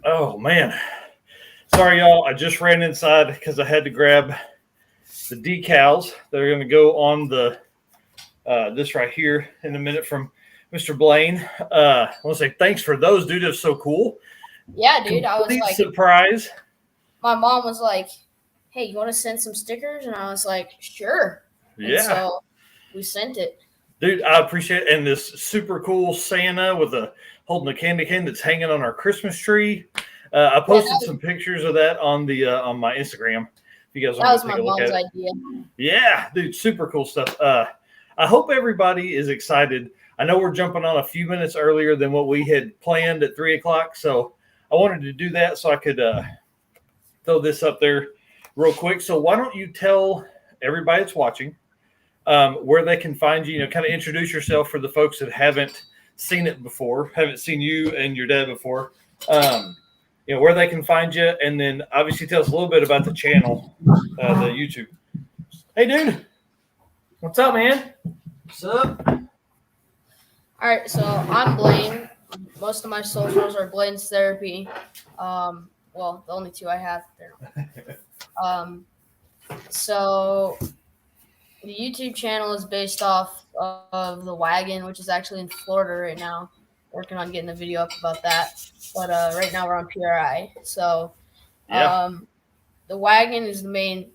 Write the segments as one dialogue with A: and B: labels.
A: Oh, man. Sorry, y'all. I just ran inside because I had to grab the decals that are going to go on the this right here in a minute from Mr. Blayne. I want to say thanks for those, dude. That's so cool.
B: Yeah, dude. I was
A: Complete
B: like,
A: surprise.
B: my mom was like, "Hey, you want to send some stickers?" And I was like, "Sure."
A: Yeah.
B: And so we sent it.
A: Dude, I appreciate it. And this super cool Santa with holding a candy cane that's hanging on our Christmas tree. I posted some pictures of that on the on my Instagram. If you guys want to take a look at it. That was my mom's idea. Yeah, dude, super cool stuff. I hope everybody is excited. I know we're jumping on a few minutes earlier than what we had planned at 3:00, so I wanted to do that so I could throw this up there real quick. So why don't you tell everybody that's watching where they can find you, kind of introduce yourself for the folks that haven't seen it before, haven't seen you and your dad before, where they can find you, and then obviously tell us a little bit about the channel, the YouTube. Hey, dude.
C: What's up, man?
A: What's up?
B: All right, so I'm Blayne. Most of my socials are Blayne's Therapy. Well, the only two I have there. So the YouTube channel is based off of the wagon, which is actually in Florida right now. Working on getting a video up about that. But right now we're on PRI. So the wagon is the main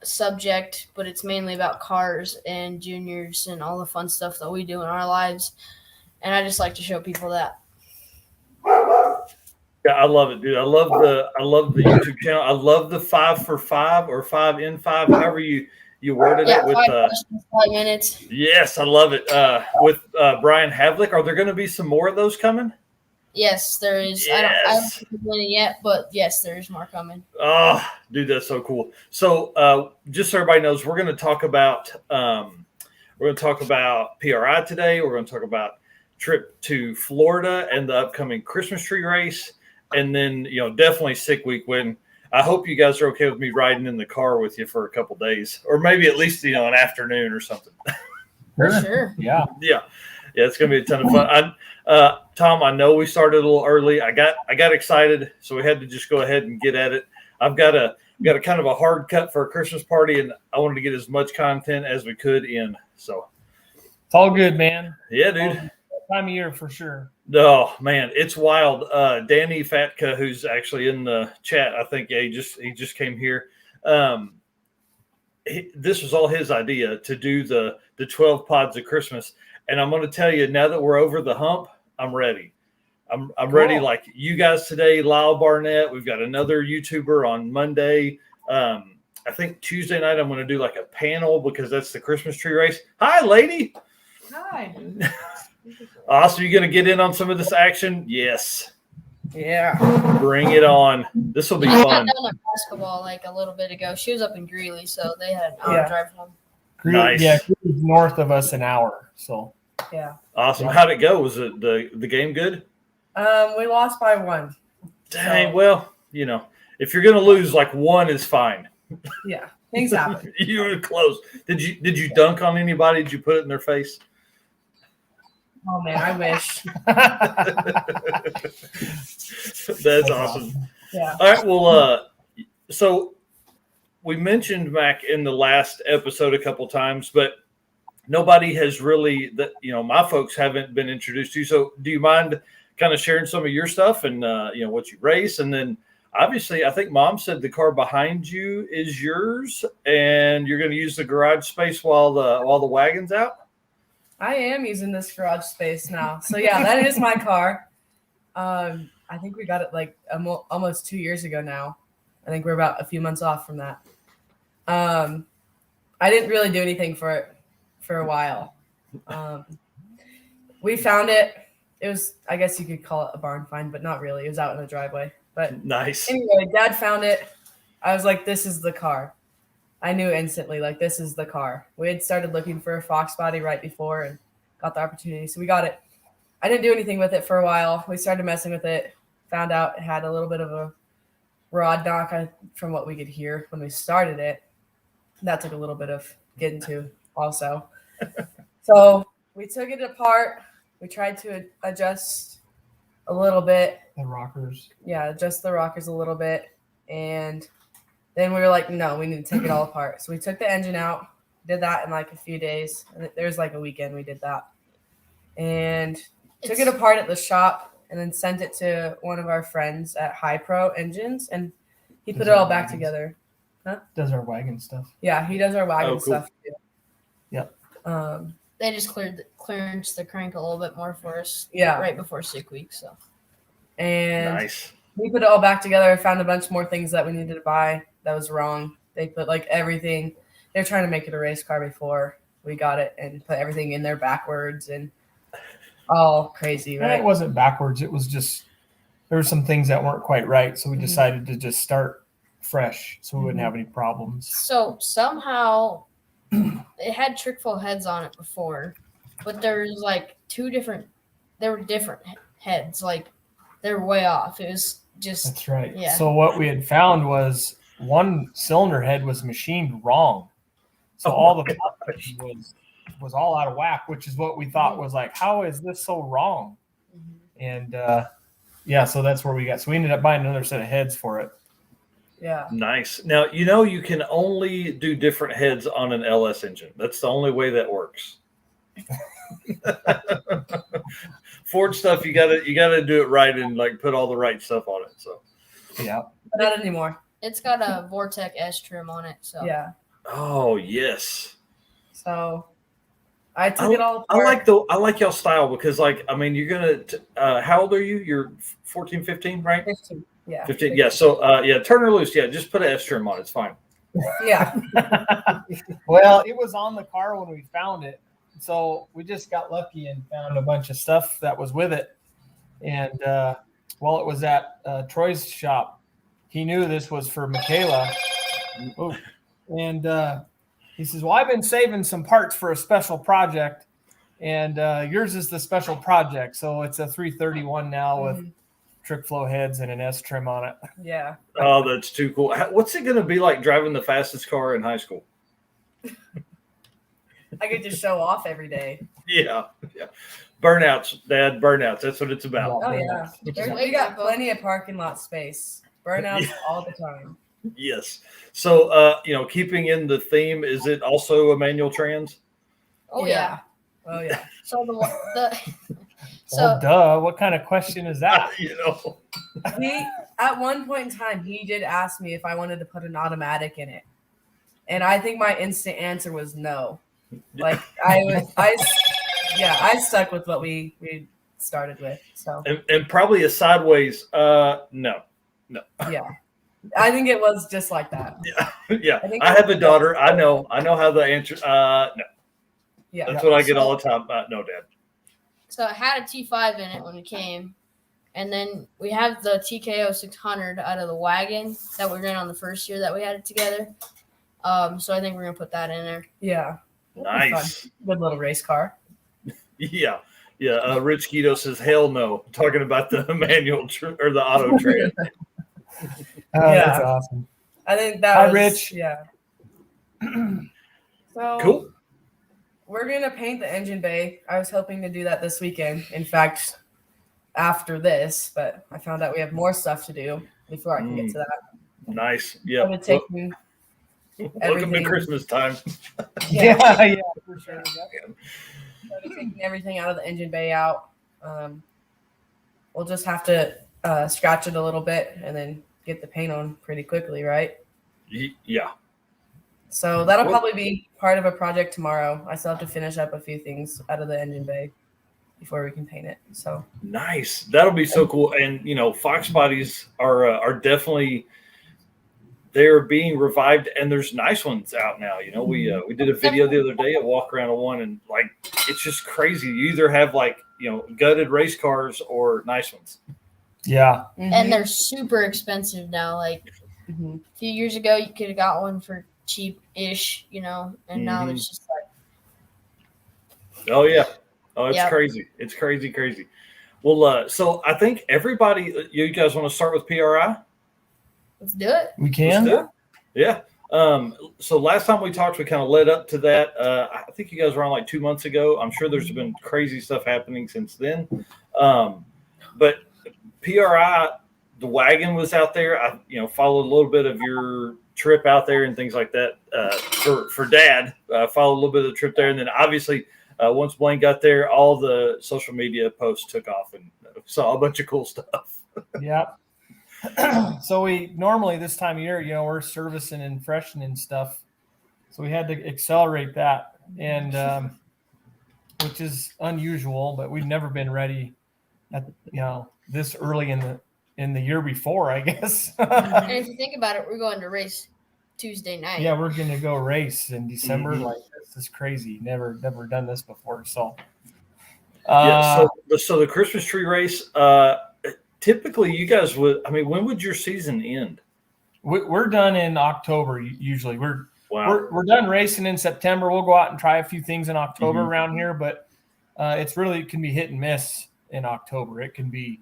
B: subject, but it's mainly about cars and juniors and all the fun stuff that we do in our lives. And I just like to show people that.
A: Yeah, I love it, dude. I love the YouTube channel. I love the 5 for 5 or 5 in 5, however you worded it with
B: 5 questions, 5 minutes.
A: Yes, I love it. With Brian Havlick. Are there going to be some more of those coming?
B: Yes, there is. Yes. I don't think it's it yet, but yes, there is more coming.
A: Oh, dude, that's so cool. So, just so everybody knows, we're going to talk about PRI today. We're going to talk about trip to Florida and the upcoming Christmas tree race, and then definitely sick week when. I hope you guys are okay with me riding in the car with you for a couple days, or maybe at least an afternoon or something.
B: For sure.
A: Yeah. It's gonna be a ton of fun. Tom, I know we started a little early. I got excited, so we had to just go ahead and get at it. I've got a kind of a hard cut for a Christmas party, and I wanted to get as much content as we could in. So
C: it's all good, man.
A: Yeah, dude.
C: Time of year for sure.
A: Oh man, it's wild. Danny Fatka, who's actually in the chat, I think he just came here. This was all his idea to do the 12 pods of Christmas, and I'm going to tell you now that we're over the hump, I'm ready. I'm cool. Ready. Like you guys today, Lyle Barnett. We've got another YouTuber on Monday. I think Tuesday night I'm going to do like a panel because that's the Christmas tree race. Hi, lady.
D: Hi.
A: Awesome. You going to get in on some of this action? Yes.
D: Yeah.
A: Bring it on. This will be fun.
B: I got done at basketball like a little bit ago. She was up in Greeley, so they had an hour drive home.
A: Nice.
C: Yeah, Greeley's north of us an hour. So
D: yeah.
A: Awesome. How'd it go? Was it the game good?
D: We lost by 1.
A: Dang. So. Well, if you're going to lose, like 1 is fine.
D: Yeah. Things happen.
A: You were close. Did you dunk on anybody? Did you put it in their face?
D: Oh man, I wish.
A: That's awesome.
D: Yeah.
A: All right. Well, so we mentioned Mac in the last episode a couple times, but nobody has really my folks haven't been introduced to you. So do you mind kind of sharing some of your stuff and what you race? And then obviously I think Mom said the car behind you is yours and you're going to use the garage space while the wagon's out.
D: I am using this garage space now. So yeah, that is my car. I think we got it like almost 2 years ago now. I think we're about a few months off from that. I didn't really do anything for it for a while. We found it. It was, I guess you could call it a barn find, but not really. It was out in the driveway. But
A: nice.
D: Anyway, Dad found it. I was like, this is the car. I knew instantly, like, this is the car. We had started looking for a Fox body right before and got the opportunity. So we got it. I didn't do anything with it for a while. We started messing with it. Found out it had a little bit of a rod knock from what we could hear when we started it. That took a little bit of getting to also. So we took it apart. We tried to adjust a little bit.
C: The rockers.
D: Yeah, just the rockers a little bit. And then we were like, no, we need to take it all apart. So we took the engine out, did that in like a few days. And there's like a weekend we did that. And took it apart at the shop and then sent it to one of our friends at High Pro Engines. And he put it all back together. Huh?
C: Does our wagon stuff.
D: Yeah, he does our wagon
A: cool.
D: stuff too.
C: Yep.
B: They just clearance the crank a little bit more for us.
D: Yeah.
B: Right before sick week. So.
D: And
A: Nice.
D: we put it all back together. I found a bunch more things that we needed to buy that was wrong. They put like everything. They're trying to make it a race car before we got it and put everything in there backwards and all crazy,
C: And
D: right?
C: it wasn't backwards. It was just there were some things that weren't quite right, so we decided to just start fresh, so we wouldn't have any problems.
B: So somehow it had trick-full heads on it before, but there's like there were different heads. Like they were way off. It was just
C: That's right.
B: Yeah.
C: So what we had found was one cylinder head was machined wrong. So all the was all out of whack, which is what we thought was like, how is this so wrong? And so that's where we got. So we ended up buying another set of heads for it.
D: Yeah.
A: Nice. Now, you can only do different heads on an LS engine. That's the only way that works. Ford stuff, you gotta do it right and like put all the right stuff on it. So
C: Yeah.
D: But not anymore.
B: it's got a Vortec S trim on it. So
D: Yeah.
A: oh yes.
D: So I took it all
A: I
D: apart.
A: like y'all style because like I mean you're gonna how old are you? You're 14, 15, right?
D: 15. Yeah.
A: 15. Yeah. So turn her loose. Yeah, just put an S trim on. It's fine.
D: Yeah.
C: Well, it was on the car when we found it. So we just got lucky and found a bunch of stuff that was with it. And while it was at Troy's shop, he knew this was for Michaela. Oh. And he says, well, I've been saving some parts for a special project. And yours is the special project. So it's a 331 now with trick flow heads and an S trim on it.
D: Yeah.
A: Oh, that's too cool. What's it going to be like driving the fastest car in high school?
D: I get to show off every day.
A: Yeah. Burnouts, Dad. Burnouts. That's what it's about.
D: Oh yeah. We got plenty of parking lot space. Burnouts all the time.
A: Yes. So, keeping in the theme, is it also a manual trans?
B: oh yeah.
D: Oh yeah.
B: So the
C: Oh, duh. What kind of question is that?
D: He at one point in time he did ask me if I wanted to put an automatic in it. And I think my instant answer was no. Like I stuck with what we started with. So
A: and probably a sideways no.
D: yeah. I think it was just like that.
A: Yeah. I have a daughter. I know how the answer no.
D: Yeah.
A: That's what I get all the time. No, Dad.
B: So it had a T5 in it when it came. And then we have the TKO 600 out of the wagon that we ran on the first year that we had it together. So I think we're going to put that in there.
D: Yeah.
A: Nice.
D: Good little race car.
A: Yeah. Rich Keto says, hell no. Talking about the manual or the auto trans.
C: That's awesome.
D: I think that
C: Hi,
D: was
C: Rich.
D: Yeah. So
A: Cool.
D: we're gonna paint the engine bay. I was hoping to do that this weekend. In fact, after this, but I found out we have more stuff to do before I can get to that.
A: Nice. Yeah.
D: I'm gonna take
A: Welcome to
D: everything.
A: Christmas time.
C: Yeah, for sure.
D: taking everything out of the engine bay out. We'll just have to scratch it a little bit and then get the paint on pretty quickly, right?
A: Yeah.
D: So that'll probably be part of a project tomorrow. I still have to finish up a few things out of the engine bay before we can paint it. So
A: Nice. That'll be so cool. And Fox bodies are definitely they're being revived, and there's nice ones out now. We did a video the other day, a walk around of one, and like it's just crazy. You either have like gutted race cars or nice ones.
C: Yeah.
B: And they're super expensive now. Like a few years ago, you could have got one for cheap-ish, and now it's just like.
A: Oh, yeah. Oh, it's
B: Yep.
A: crazy. It's crazy. Well, so I think everybody, you guys want to start with PRI?
B: Let's do it.
C: We can.
A: Let's do it. Yeah. So last time we talked, we kind of led up to that. I think you guys were on like 2 months ago. I'm sure there's been crazy stuff happening since then. But PRI, the wagon was out there. I followed a little bit of your trip out there and things like that for Dad. Followed a little bit of the trip there, and then obviously once Blayne got there, all the social media posts took off and saw a bunch of cool stuff.
C: Yeah. So we normally this time of year, we're servicing and freshening stuff, so we had to accelerate that, and which is unusual, but we've never been ready at this early in the year before, I guess.
B: And if you think about it, we're going to race Tuesday night.
C: Yeah, we're gonna go race in December. Like, this is crazy. Never done this before. So
A: so the Christmas tree race, typically you guys would, when would your season end?
C: We're done in October usually. We're done racing in September. We'll go out and try a few things in October around here, but it can be hit and miss in October. It can be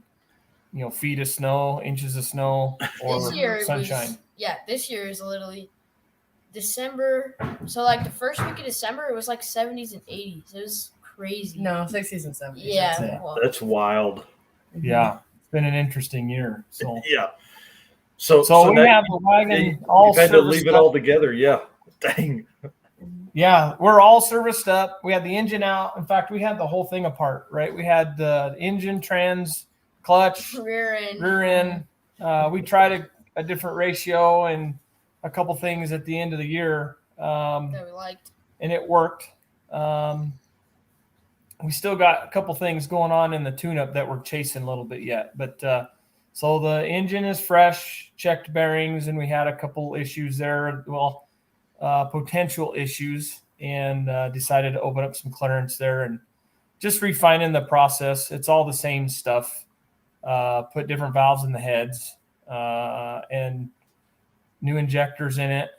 C: feet of snow, inches of snow, or sunshine.
B: This year is literally December. So like the first week of December, it was like 70s and 80s. It was crazy.
D: No, 60s and 70s.
B: Yeah.
A: That's wild.
C: Yeah. It's been an interesting year. So
A: yeah.
C: So we have the wagon all
A: had to
C: serviced
A: leave it all together. Yeah. Dang.
C: Yeah, we're all serviced up. We had the engine out. In fact, we had the whole thing apart, right? We had the engine, trans, clutch,
B: rear
C: end. We tried a different ratio and a couple things at the end of the year
B: that we liked,
C: and it worked. We still got a couple things going on in the tune-up that we're chasing a little bit yet, but so the engine is fresh, checked bearings, and we had a couple issues there. Well, potential issues, and decided to open up some clearance there and just refining the process. It's all the same stuff. Put different valves in the heads and new injectors in it.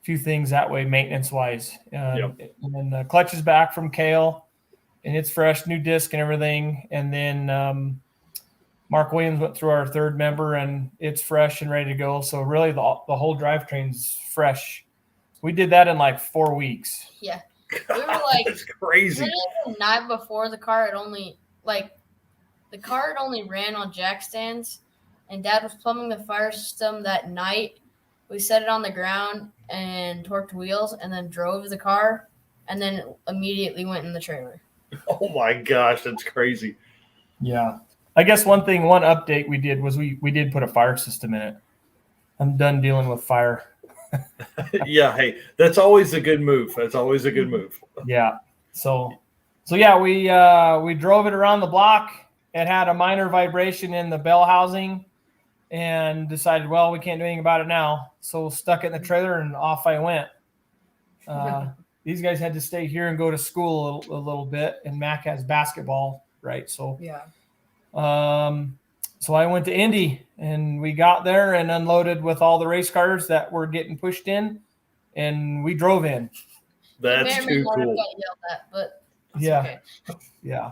C: A few things that way, maintenance-wise. And then the clutch is back from Kale, and it's fresh, new disc and everything. And then Mark Williams went through our third member, and it's fresh and ready to go. So really the whole drivetrain's fresh. We did that in like 4 weeks.
B: Yeah. We were like,
A: that's crazy.
B: The night before the car had only ran on jack stands, and Dad was plumbing the fire system that night. We set it on the ground and torqued wheels, and then drove the car, and then immediately went in the trailer.
A: Oh my gosh, that's crazy.
C: Yeah. I guess one update we did was we did put a fire system in it. I'm done dealing with fire.
A: Yeah, hey, that's always a good move.
C: Yeah. So yeah, we drove it around the block. It had a minor vibration in the bell housing, and decided, well, we can't do anything about it now. So stuck it in the trailer, and off I went. These guys had to stay here and go to school a little bit, and Mac has basketball, right? So
D: yeah.
C: So I went to Indy, and we got there and unloaded with all the race cars that were getting pushed in, and we drove in.
A: That's too cool.
B: Got yelled at, but
C: yeah.
B: okay.
C: Yeah.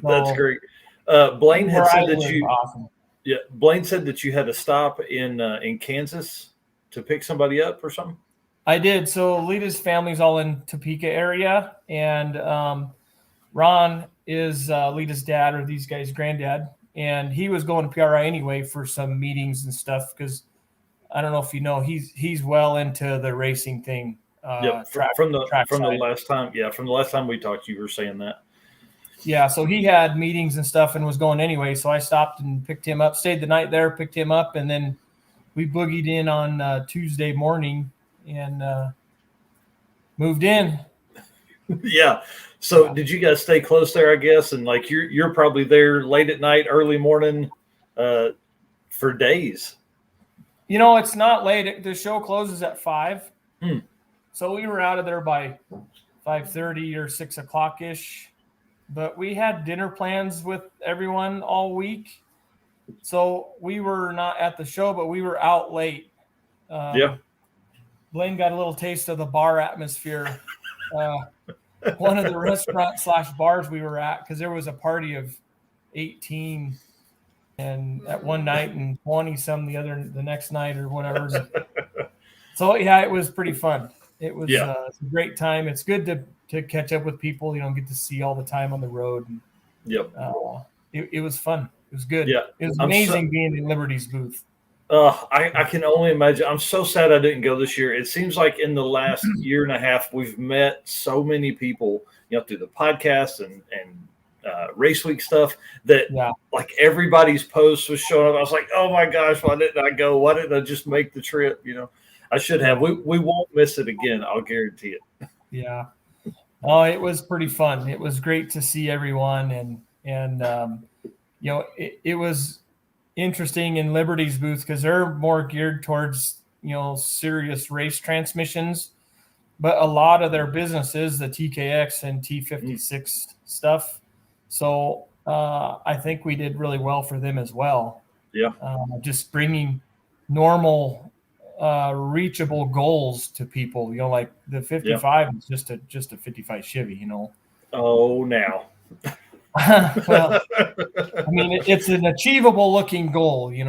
A: That's great. Blayne had said that you.
C: Awesome.
A: Yeah, Blayne said that you had to stop in Kansas to pick somebody up or something.
C: I did. So Lita's family's all in Topeka area, and Ron is Lita's dad, or these guys' granddad, and he was going to PRI anyway for some meetings and stuff, because I don't know if you know, he's well into the racing thing.
A: From the last time we talked, you were saying that.
C: Yeah, so he had meetings and stuff and was going anyway. So I stopped and picked him up, stayed the night there, picked him up, and then we boogied in on Tuesday morning and moved in.
A: Yeah. So did you guys stay close there, I guess? And like you're probably there late at night, early morning for days.
C: It's not late. The show closes at 5.
A: Hmm.
C: So we were out of there by 5:30 or 6 o'clock ish. But we had dinner plans with everyone all week. So we were not at the show, but we were out late. Blayne got a little taste of the bar atmosphere. One of the restaurant/bars we were at, because there was a party of 18 and at one night and 20 some the next night or whatever. So yeah, it was pretty fun. It was it's a great time. It's good to catch up with people you don't get to see all the time on the road. And,
A: yep.
C: It was fun. It was good.
A: Yeah.
C: It was
A: I'm
C: amazing being in Liberty's booth.
A: I can only imagine. I'm so sad I didn't go this year. It seems like in the last year and a half, we've met so many people, through the podcast and race week stuff that like everybody's post was showing up. I was like, oh my gosh, why didn't I go? Why didn't I just make the trip? I should have. We won't miss it again. I'll guarantee it.
C: Yeah. Oh, it was pretty fun. It was great to see everyone. And it was interesting in Liberty's booth because they're more geared towards, serious race transmissions, but a lot of their business is the TKX and T56 stuff. So I think we did really well for them as well.
A: Yeah.
C: Just bringing normal, reachable goals to people, like the 55 is just a 55 Chevy,
A: Oh, now.
C: Well, I mean, it's an achievable looking goal, it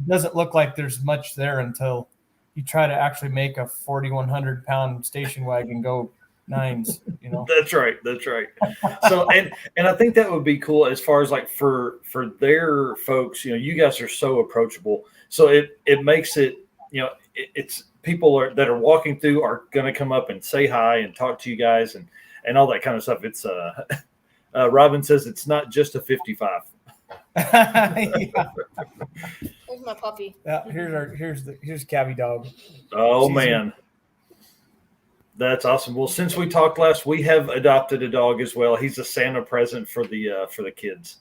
C: doesn't look like there's much there until you try to actually make a 4,100 pound station wagon go nines,
A: That's right. So, and I think that would be cool as far as like for their folks, you guys are so approachable. So it makes it, it's people that are walking through are going to come up and say hi and talk to you guys and all that kind of stuff. It's, Robin says it's not just a 55.
B: Here's my puppy.
C: Yeah, here's Cabby Dog.
A: Oh, man. That's awesome. Well, since we talked last, we have adopted a dog as well. He's a Santa present for the kids.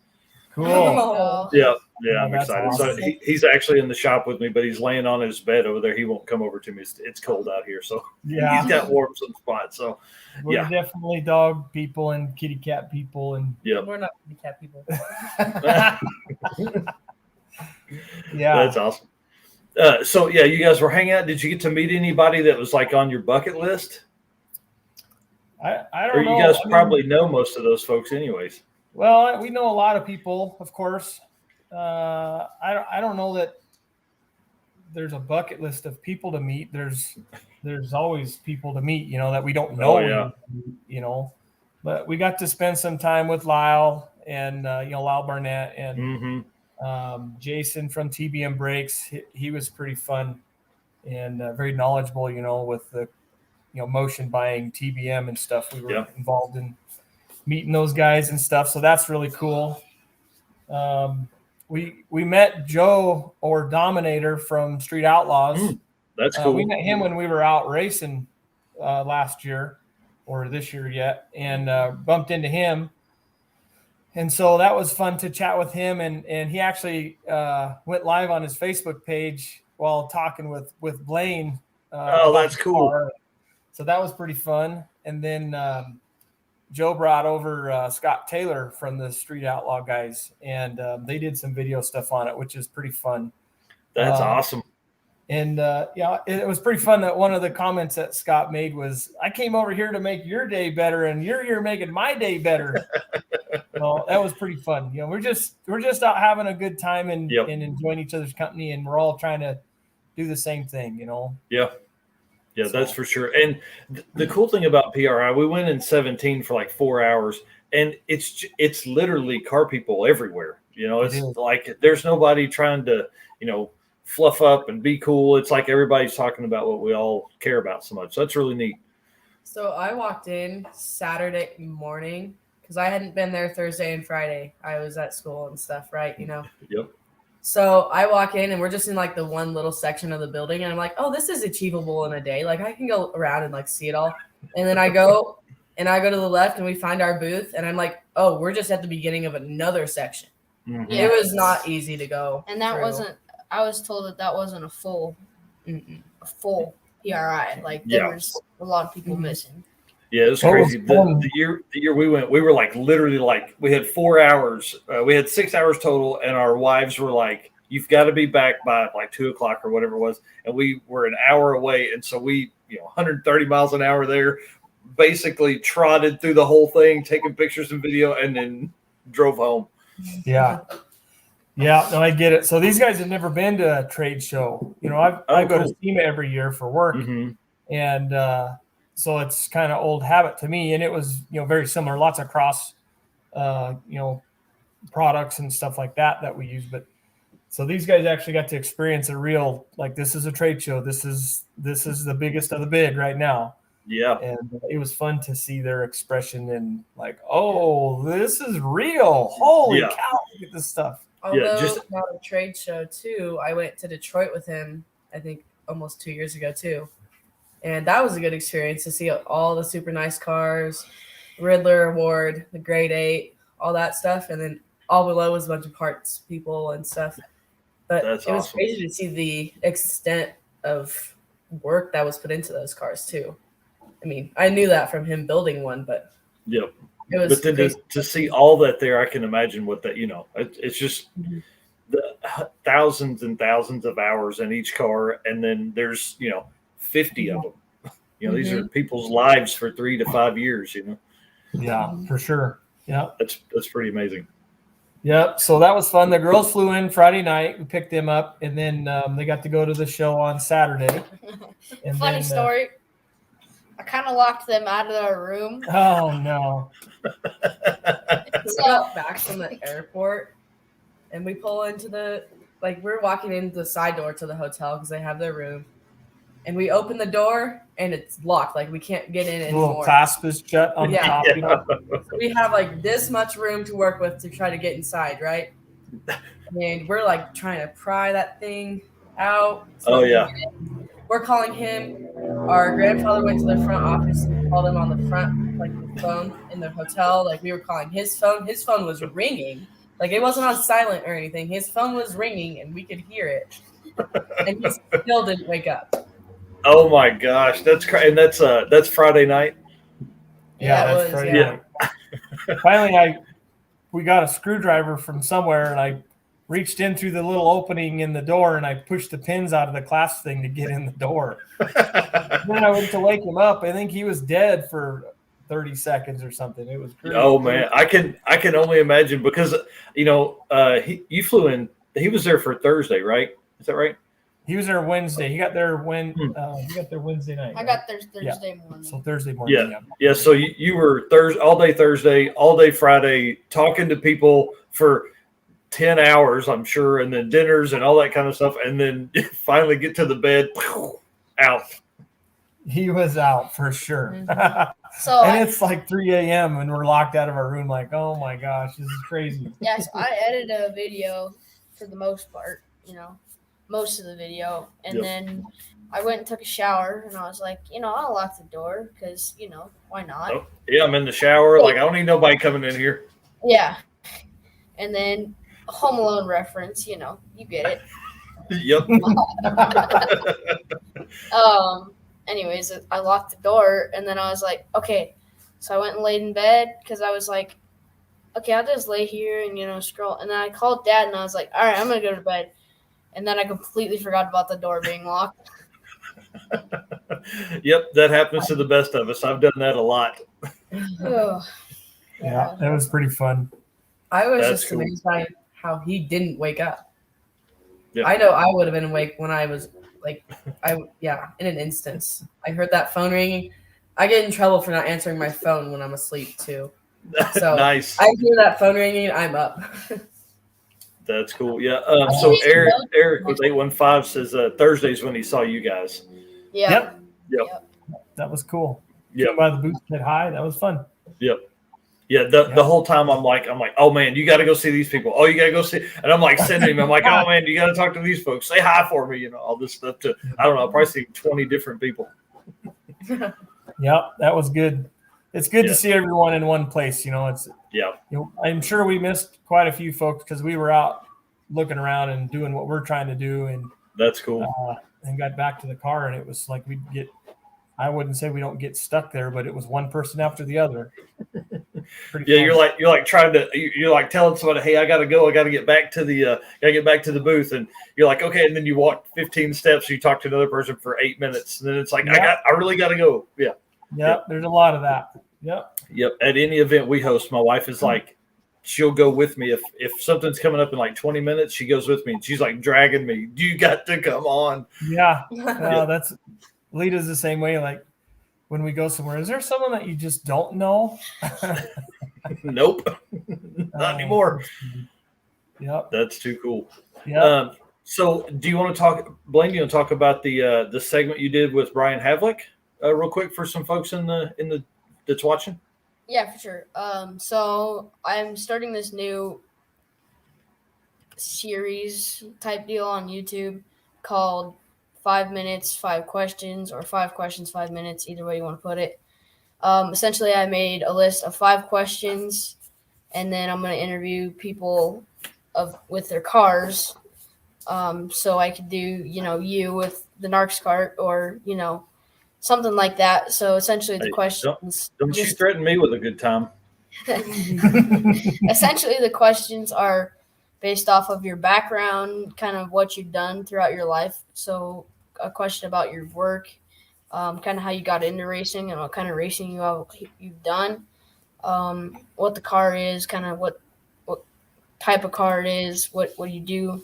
C: Cool.
B: Oh.
A: Yeah, I'm excited.
C: Awesome.
A: So he's actually in the shop with me, but he's laying on his bed over there. He won't come over to me. It's cold out here, so he's got warm some spots. So
C: we're definitely dog people and kitty cat people, and
D: we're not kitty cat people.
A: That's awesome. So you guys were hanging out. Did you get to meet anybody that was like on your bucket list?
C: I don't know.
A: You guys probably know most of those folks, anyways.
C: Well, we know a lot of people, of course. I don't know that there's a bucket list of people to meet. There's always people to meet, that we don't know. But we got to spend some time with Lyle and Lyle Barnett and Jason from TBM Brakes. He was pretty fun and very knowledgeable, with the motion buying TBM and stuff. We were involved in meeting those guys and stuff. So that's really cool. We met Joe or Dominator from Street Outlaws.
A: That's cool.
C: We met him when we were out racing last year or this year yet, and bumped into him. And so that was fun to chat with him. And he actually went live on his Facebook page while talking with Blayne.
A: That's cool.
C: So that was pretty fun. And then Joe brought over Scott Taylor from the Street Outlaw guys, and they did some video stuff on it, which is pretty fun.
A: That's awesome.
C: And it was pretty fun that one of the comments that Scott made was, "I came over here to make your day better, and you're here making my day better." So that was pretty fun. We're just out having a good time and enjoying each other's company, and we're all trying to do the same thing.
A: Yeah, that's for sure. And the cool thing about PRI, we went in 17 for like 4 hours, and it's literally car people everywhere. It's like there's nobody trying to, fluff up and be cool. It's like everybody's talking about what we all care about so much. So that's really neat.
D: So I walked in Saturday morning because I hadn't been there Thursday and Friday. I was at school and stuff, right?
A: Yep.
D: So I walk in and we're just in like the one little section of the building, and I'm like, oh, this is achievable in a day. Like I can go around and like see it all. And then I go to the left and we find our booth, and I'm like, oh, we're just at the beginning of another section.
A: Mm-hmm.
B: Yeah.
D: It was not easy to go.
B: And that wasn't, I was told that wasn't a full PRI. Like there was a lot of people missing.
A: Yeah, it was crazy. The year we went, we were like literally like we had 4 hours. We had 6 hours total, and our wives were like, "You've got to be back by like 2:00 or whatever it was." And we were an hour away, and so we, 130 miles an hour there, basically trotted through the whole thing, taking pictures and video, and then drove home.
C: Yeah. Yeah, no, I get it. So these guys have never been to a trade show. I go to SEMA every year for work, and so it's kind of old habit to me. And it was, very similar. Lots of cross, products and stuff like that we use. But so these guys actually got to experience a real, like, this is a trade show. This is the biggest of the big right now.
A: Yeah.
C: And it was fun to see their expression and like, oh, this is real. Holy cow, look at this stuff.
D: Although not a trade show too, I went to Detroit with him, I think almost 2 years ago too. And that was a good experience to see all the super nice cars, Riddler Award, the Grade 8, all that stuff. And then all below was a bunch of parts people and stuff. But it was crazy to see the extent of work that was put into those cars too. I mean, I knew that from him building one, but
A: yep.
D: It was
A: but then to see all that there, I can imagine what that, it's just the thousands and thousands of hours in each car. And then there's, 50 of them. These are people's lives for 3 to 5 years,
C: Yeah, for sure. Yeah.
A: That's pretty amazing.
C: Yep. So that was fun. The girls flew in Friday night. We picked them up, and then they got to go to the show on Saturday. And
B: Funny story. I kind of locked them out of their room.
C: Oh, no.
D: We got back from the airport, and we pull into we're walking into the side door to the hotel because they have their room. And we open the door, and it's locked. Like, we can't get in anymore.
C: The little clasp is shut on the top.
D: So we have, this much room to work with to try to get inside, right? And we're, trying to pry that thing out. So we're calling him. Our grandfather went to the front office and called him on the front, the phone in the hotel. We were calling his phone. His phone was ringing. It wasn't on silent or anything. His phone was ringing, and we could hear it. And he still didn't wake up.
A: Oh my gosh, that's crazy! And that's Friday night.
C: Yeah, that's Friday night. Finally, we got a screwdriver from somewhere, and I reached in through the little opening in the door, and I pushed the pins out of the clasp thing to get in the door. Then I went to wake him up. I think he was dead for 30 seconds or something. It was crazy.
A: Oh man, I can only imagine because you flew in. He was there for Thursday, right? Is that right?
C: He was there Wednesday. He got there Wednesday night.
B: I got there Thursday morning.
C: So Thursday morning.
A: Yeah. So you were all day Thursday, all day Friday, talking to people for 10 hours, I'm sure, and then dinners and all that kind of stuff, and then finally get to the bed, out.
C: He was out for sure.
B: So
C: it's 3 a.m. and we're locked out of our room. Oh my gosh, this is crazy.
B: Yeah, so I edited a video for the most part, most of the video, and then I went and took a shower, and I was like, I'll lock the door because, why not?
A: Oh, yeah, I'm in the shower. I don't need nobody coming in here.
B: Yeah. And then Home Alone reference, you get it.
A: Yep.
B: Anyways, I locked the door, and then I was like, okay. So I went and laid in bed because I was like, okay, I'll just lay here and, scroll. And then I called Dad, and I was like, all right, I'm going to go to bed. And then I completely forgot about the door being locked.
A: Yep, that happens to the best of us. I've done that a lot.
C: Yeah, that was pretty fun.
D: I was just amazed by how he didn't wake up.
A: Yep.
D: I know I would have been awake when I was in an instance. I heard that phone ringing. I get in trouble for not answering my phone when I'm asleep too. So
A: nice.
D: I hear that phone ringing, I'm up.
A: That's cool. Yeah. So Eric with 815 says Thursdays when he saw you guys.
B: Yeah.
A: Yep.
C: That was cool.
A: Yep.
C: By the booth said hi. That was fun.
A: Yep. Yeah. The whole time I'm like, oh man, you got to go see these people. Oh, you got to go see. And I'm sending him. I'm like, oh man, you got to talk to these folks. Say hi for me. All this stuff to, I don't know, I'll probably see 20 different people.
C: Yep. That was good. It's good to see everyone in one place. I'm sure we missed quite a few folks because we were out looking around and doing what we're trying to do. And
A: that's cool.
C: And got back to the car, and it was like I wouldn't say we don't get stuck there, but it was one person after the other. Fun.
A: You're trying to, you're telling somebody, hey, I got to go. I got to get back to the booth. And you're like, okay. And then you walk 15 steps. You talk to another person for 8 minutes. And then it's like, I really got to go. Yeah.
C: Yep. There's a lot of that. Yep.
A: At any event we host, my wife is she'll go with me. If something's coming up in 20 minutes, she goes with me and she's dragging me. You got to come on.
C: Yeah. That's Lita's the same way. When we go somewhere, is there someone that you just don't know?
A: Nope, not anymore.
C: Yep.
A: That's too cool.
C: Yeah.
A: So, do you want to talk, Blayne? Do you want to talk about the segment you did with Brian Havlick, real quick, for some folks in the that's watching?
B: Yeah, for sure. So I'm starting this new series type deal on YouTube called 5 Minutes, 5 Questions, or 5 Questions, 5 Minutes, either way you want to put it. Essentially, I made a list of 5 questions, and then I'm going to interview people with their cars. So I could do, you with the Narcs cart, or, something like that. So essentially the questions.
A: Don't you threaten me with a good time.
B: Essentially the questions are based off of your background, kind of what you've done throughout your life. So a question about your work, kind of how you got into racing and what kind of racing you've done, what the car is, kind of what type of car it is, what you do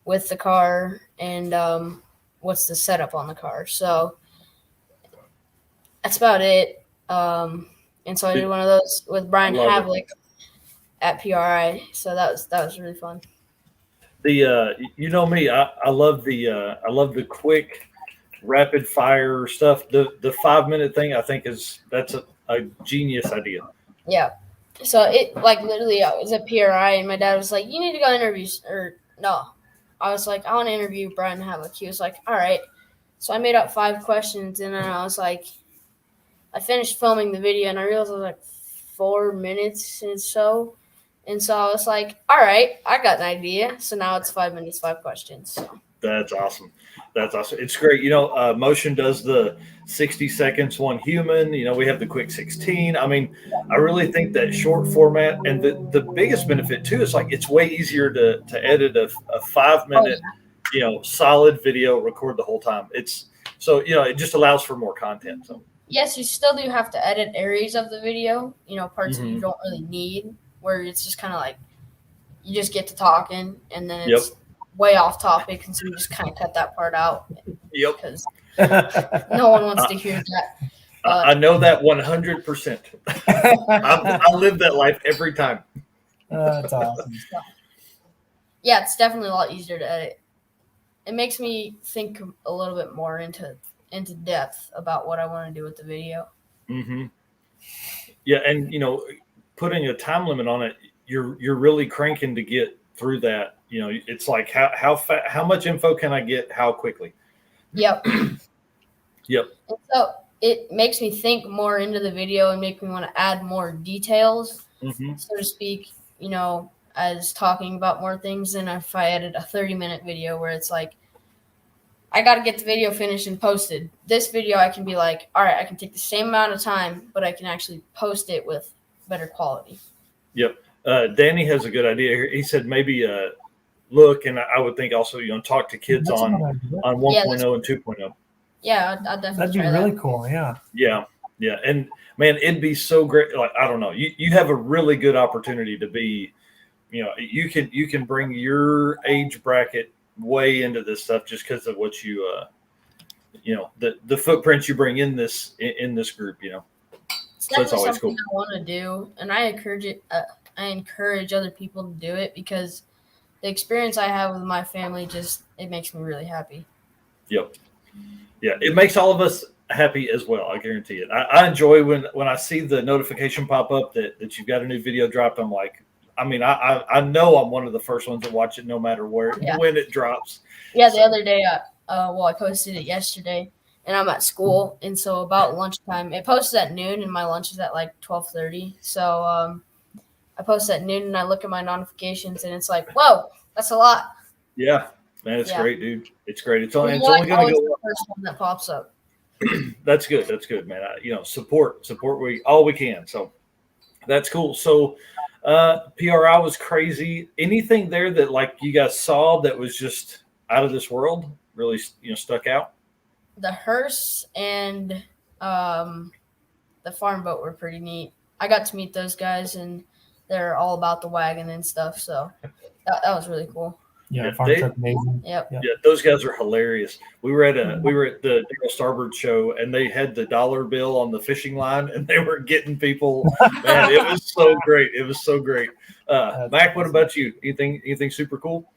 B: with the car, and what's the setup on the car. So that's about it. And so I did one of those with Brian Havlick at PRI. So that was really fun.
A: You know me, I love the quick, rapid fire stuff. The 5-minute thing, I think that's a genius idea.
B: Yeah. So it literally, I was at PRI and my dad was like, "You need to go interviews," or no. I was like, "I want to interview Brian Havlick." He was like, "All right." So I made up 5 questions, and then I was like, I finished filming the video, and I realized it was like 4 minutes and so. And so I was like, all right, I got an idea. So now it's 5 minutes, 5 questions. So.
A: That's awesome. It's great. Motion does the 60 seconds, one human. We have the quick 16. I mean, I really think that short format, and the biggest benefit too is it's way easier to edit a 5-minute, solid video, record the whole time. It just allows for more content. So.
B: Yes, you still do have to edit areas of the video, parts that you don't really need, where it's just kind of like you just get to talking and then it's way off topic, and so you just kind of cut that part out.
A: Yep.
B: Because no one wants to hear that.
A: I know that 100%. I live that life every time.
C: That's awesome.
B: Yeah, it's definitely a lot easier to edit. It makes me think a little bit more into depth about what I want to do with the video.
A: Mm-hmm. Yeah, and putting a time limit on it, you're really cranking to get through that. It's like how much info can I get how quickly?
B: Yep.
A: Yep.
B: And so it makes me think more into the video and make me want to add more details, so to speak, as talking about more things than if I edit a 30-minute video where it's like, I got to get the video finished and posted. This video, I can be like, all right, I can take the same amount of time, but I can actually post it with better quality.
A: Yep. Danny has a good idea here. He said maybe look, and I would think also, talk to kids on 1.0 and 2.0.
B: Yeah, I'd definitely
C: that'd be really cool. Yeah.
A: Yeah. Yeah. And man, it'd be so great. I don't know. You have a really good opportunity to be, you can bring your age bracket way into this stuff just because of what you the footprints you bring in this group.
B: It's definitely always something cool. I want to do, and I encourage it. I encourage other people to do it because the experience I have with my family it makes me really happy.
A: Yep. Yeah, it makes all of us happy as well. I guarantee it. I enjoy when I see the notification pop up that you've got a new video dropped. I'm like, I know I'm one of the first ones to watch it no matter when it drops.
B: Yeah, the other day, I posted it yesterday, and I'm at school, and so about lunchtime, it posted at noon, and my lunch is at 12:30. So I posted at noon, and I look at my notifications, and it's like, whoa, that's a lot.
A: Yeah, man, it's great, dude. It's great. It's only going to go
B: the first one that pops up.
A: That's good. That's good, man. Support all we can. So that's cool. So PRI was crazy. Anything there that you guys saw that was just out of this world, really stuck out?
B: The hearse and the farm boat were pretty neat. I got to meet those guys, and they're all about the wagon and stuff. So that was really cool.
C: Yeah, Farm Truck Nation.
B: Yep.
A: Yeah, those guys are hilarious. We were at the Dale Starboard show, and they had the dollar bill on the fishing line, and they were getting people. Man, it was so great. It was so great. Mac, what about you? Anything super cool?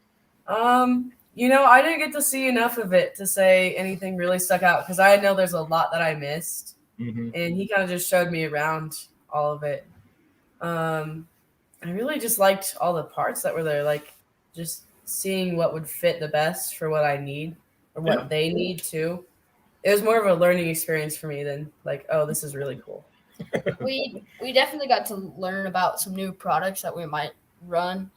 D: You know, I didn't get to see enough of it to say anything really stuck out because I know there's a lot that I missed, and he kind of just showed me around all of it. I really just liked all the parts that were there, like just seeing what would fit the best for what I need or what they need too. It was more of a learning experience for me than like, oh, this is really cool.
B: We definitely got to learn about some new products that we might run.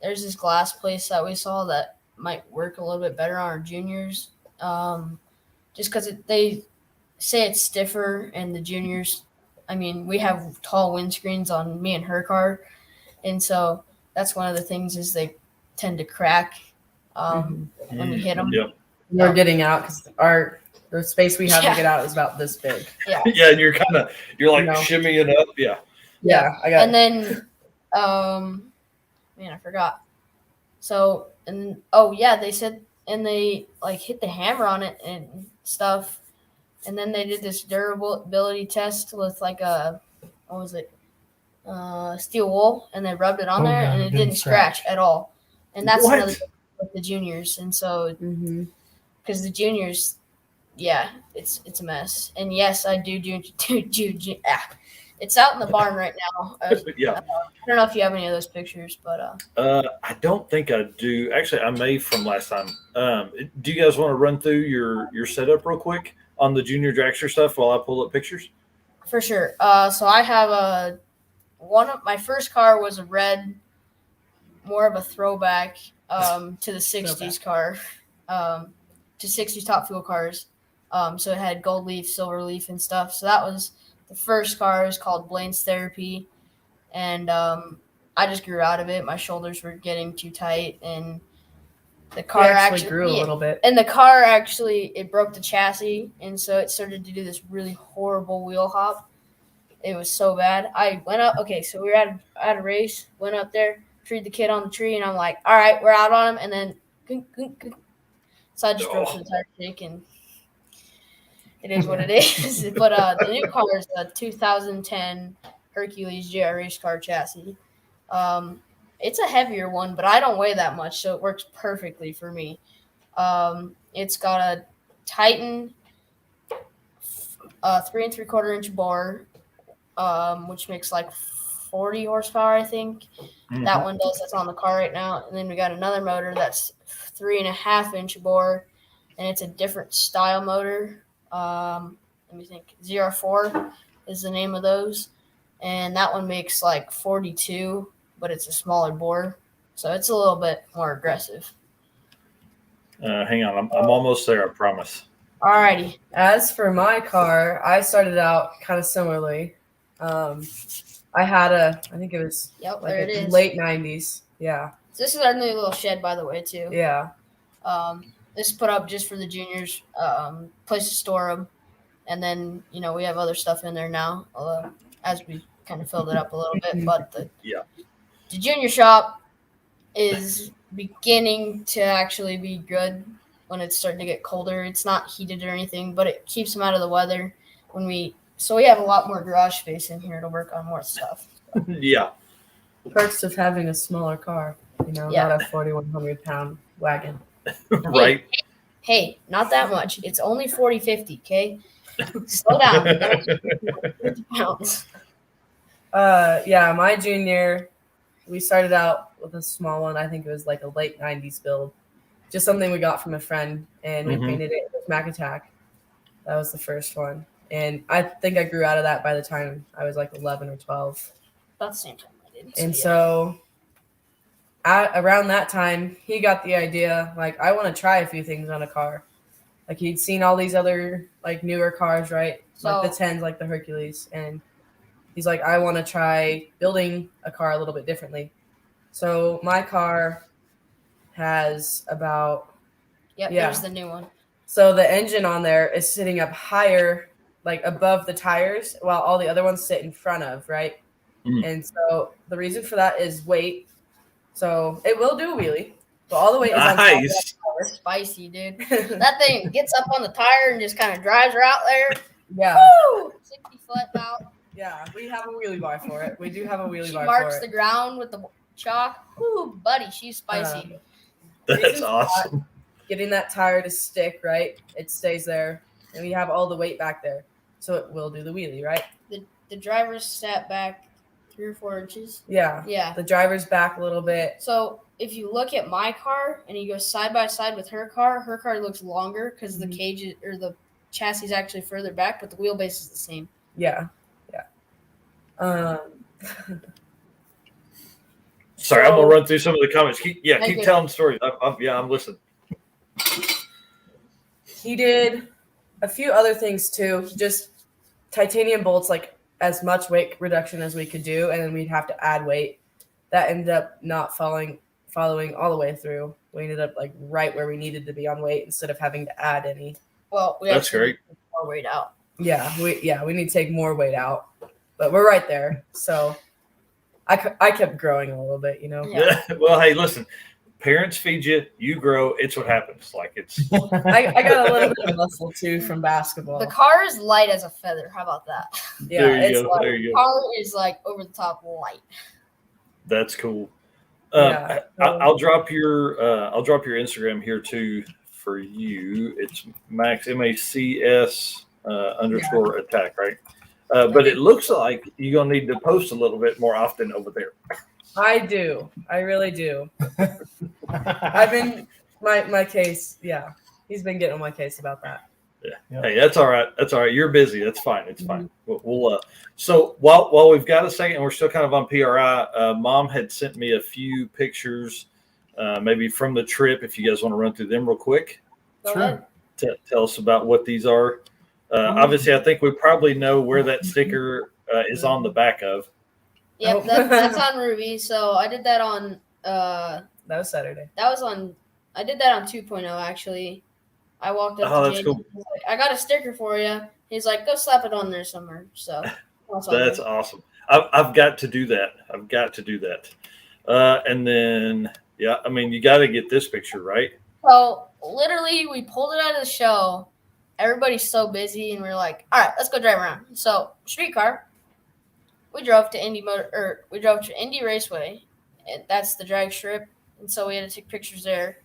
B: There's this glass place that we saw that might work a little bit better on our juniors, just because they say it's stiffer, and the juniors, I mean, we have tall windscreens on me and her car, and so that's one of the things is they tend to crack when we hit them.
A: Yep.
D: We're getting out because the space we have to get out is about this big.
B: Yeah.
A: Yeah, and you're like shimmying up. Yeah.
D: Yeah, I got
B: and then, man, I forgot. So, and they said, and they like hit the hammer on it and stuff. And then they did this durability test with like steel wool, and they rubbed it on there, and it didn't scratch at all. And that's another thing with the juniors. And so, because the juniors, it's a mess. And yes, I do. It's out in the barn right now. I don't know if you have any of those pictures, but
A: I don't think I do. Actually, I may from last time. Do you guys want to run through your setup real quick on the junior dragster stuff while I pull up pictures?
B: For sure. So I have my first car was a red, more of a throwback to the 60s car, to 60s Top Fuel cars. So it had gold leaf, silver leaf, and stuff. So that was the first car. Is called Blayne's Therapy, and I just grew out of it. My shoulders were getting too tight, and the car actually
D: grew a little bit.
B: And the car it broke the chassis, and so it started to do this really horrible wheel hop. It was so bad. I went up. Okay, so we were at a race. Went up there, treed the kid on the tree, and I'm like, all right, we're out on him. And then, so I just drove to the tire shake, and it is what it is. But the new car is a 2010 Hercules GR race car chassis. It's a heavier one, but I don't weigh that much, so it works perfectly for me. It's got a Titan 3 3/4 inch bore, which makes like 40 horsepower, I think. That one does. That's on the car right now. And then we got another motor that's 3.5 inch bore, and it's a different style motor. Let me think. ZR4 is the name of those, and that one makes like 42, but it's a smaller bore, so it's a little bit more aggressive.
A: Hang on, I'm almost there. I promise.
B: Alrighty.
D: As for my car, I started out kind of similarly. I had I think it was
B: there it is.
D: Late 90s. Yeah.
B: So this is our new little shed, by the way, too.
D: Yeah.
B: This is put up just for the juniors, place to store them. And then, we have other stuff in there now as we kind of filled it up a little bit. But the junior shop is beginning to actually be good when it's starting to get colder. It's not heated or anything, but it keeps them out of the weather. So we have a lot more garage space in here to work on more stuff.
A: Yeah.
D: Perks of having a smaller car, not a 4,100-pound wagon.
A: Right.
B: Hey, not that much. It's only 40-50, okay? Slow down. 50 pounds.
D: My junior, we started out with a small one. I think it was like a late 90s build. Just something we got from a friend, and we painted it with Mac Attack. That was the first one. And I think I grew out of that by the time I was like 11 or 12.
B: About the same time I did.
D: And so around that time, he got the idea, like, I want to try a few things on a car. Like, he'd seen all these other, like, newer cars, right? Like the 10s, like the Hercules. And he's like, I want to try building a car a little bit differently. So my car has about...
B: There's the new one.
D: So the engine on there is sitting up higher, like above the tires, while all the other ones sit in front of, right? And so the reason for that is weight. So it will do a wheelie. But all the weight is on top of that
A: Nice.
B: We're spicy, dude.
D: tire.
B: That thing gets up on the tire and just kind of drives her out there.
D: Yeah.
B: Woo! 60 foot out.
D: Yeah. We have a wheelie bar for it. We do have a wheelie
B: She
D: bar
B: marks
D: for
B: the
D: it.
B: ground with the chalk. Woo, buddy, she's spicy.
A: That's awesome.
D: Getting that tire to stick, right? It stays there. And we have all the weight back there. So it will do the wheelie, right?
B: The driver's sat back 3 or 4 inches.
D: Yeah.
B: Yeah.
D: The driver's back a little bit.
B: So if you look at my car and you go side by side with her car looks longer because the cage or the chassis is actually further back, but the wheelbase is the same.
D: Yeah. Yeah.
A: Sorry, I'm gonna run through some of the comments. Keep
B: Okay.
A: telling stories. I'm listening.
D: He did a few other things too. He just titanium bolts, like as much weight reduction as we could do, and then we'd have to add weight. That ended up not following all the way through. We ended up like right where we needed to be on weight instead of having to add any.
B: Well, we
A: That's
B: actually
A: great.
B: took more weight out.
D: Yeah, we need to take more weight out, but we're right there. So I kept growing a little bit, you know.
B: Yeah.
A: Well, hey, listen. Parents feed you, you grow. It's what happens. Like it's
D: I got a little bit of muscle too from basketball.
B: The car is light as a feather. How about that?
D: Yeah,
A: there you
D: it's
A: go.
D: like,
A: There you
B: The
A: go.
B: car is like over the top light.
A: That's cool.
D: Yeah.
A: I'll drop your Instagram here too for you. It's Max MACS __ attack, right? But it looks like you're gonna need to post a little bit more often over there.
D: I do. I really do. I've been my case. Yeah, he's been getting on my case about that.
A: Yeah. Hey, that's all right. That's all right. You're busy. That's fine. It's fine. We'll so while we've got a second, we're still kind of on PRI. Mom had sent me a few pictures, maybe from the trip. If you guys want to run through them real quick,
B: Go
C: Sure.
B: ahead.
A: tell us about what these are. Obviously, I think we probably know where that sticker is on the back of.
B: Yep,
D: Oh.
B: that's on Ruby. So I did that on
D: That was Saturday.
B: I did that on 2.0 actually. I walked up
A: Oh,
B: to
A: that's
B: Jamie.
A: cool.
B: He's like, I got a sticker for you. He's like, go slap it on there somewhere. So that's all
A: That's
B: good.
A: awesome. I've got to do that. And then I mean, you got to get this picture right.
B: So literally, we pulled it out of the show. Everybody's so busy, and we're like, all right, let's go drive around. So streetcar. We drove to Indy Raceway, and that's the drag strip. And so we had to take pictures there.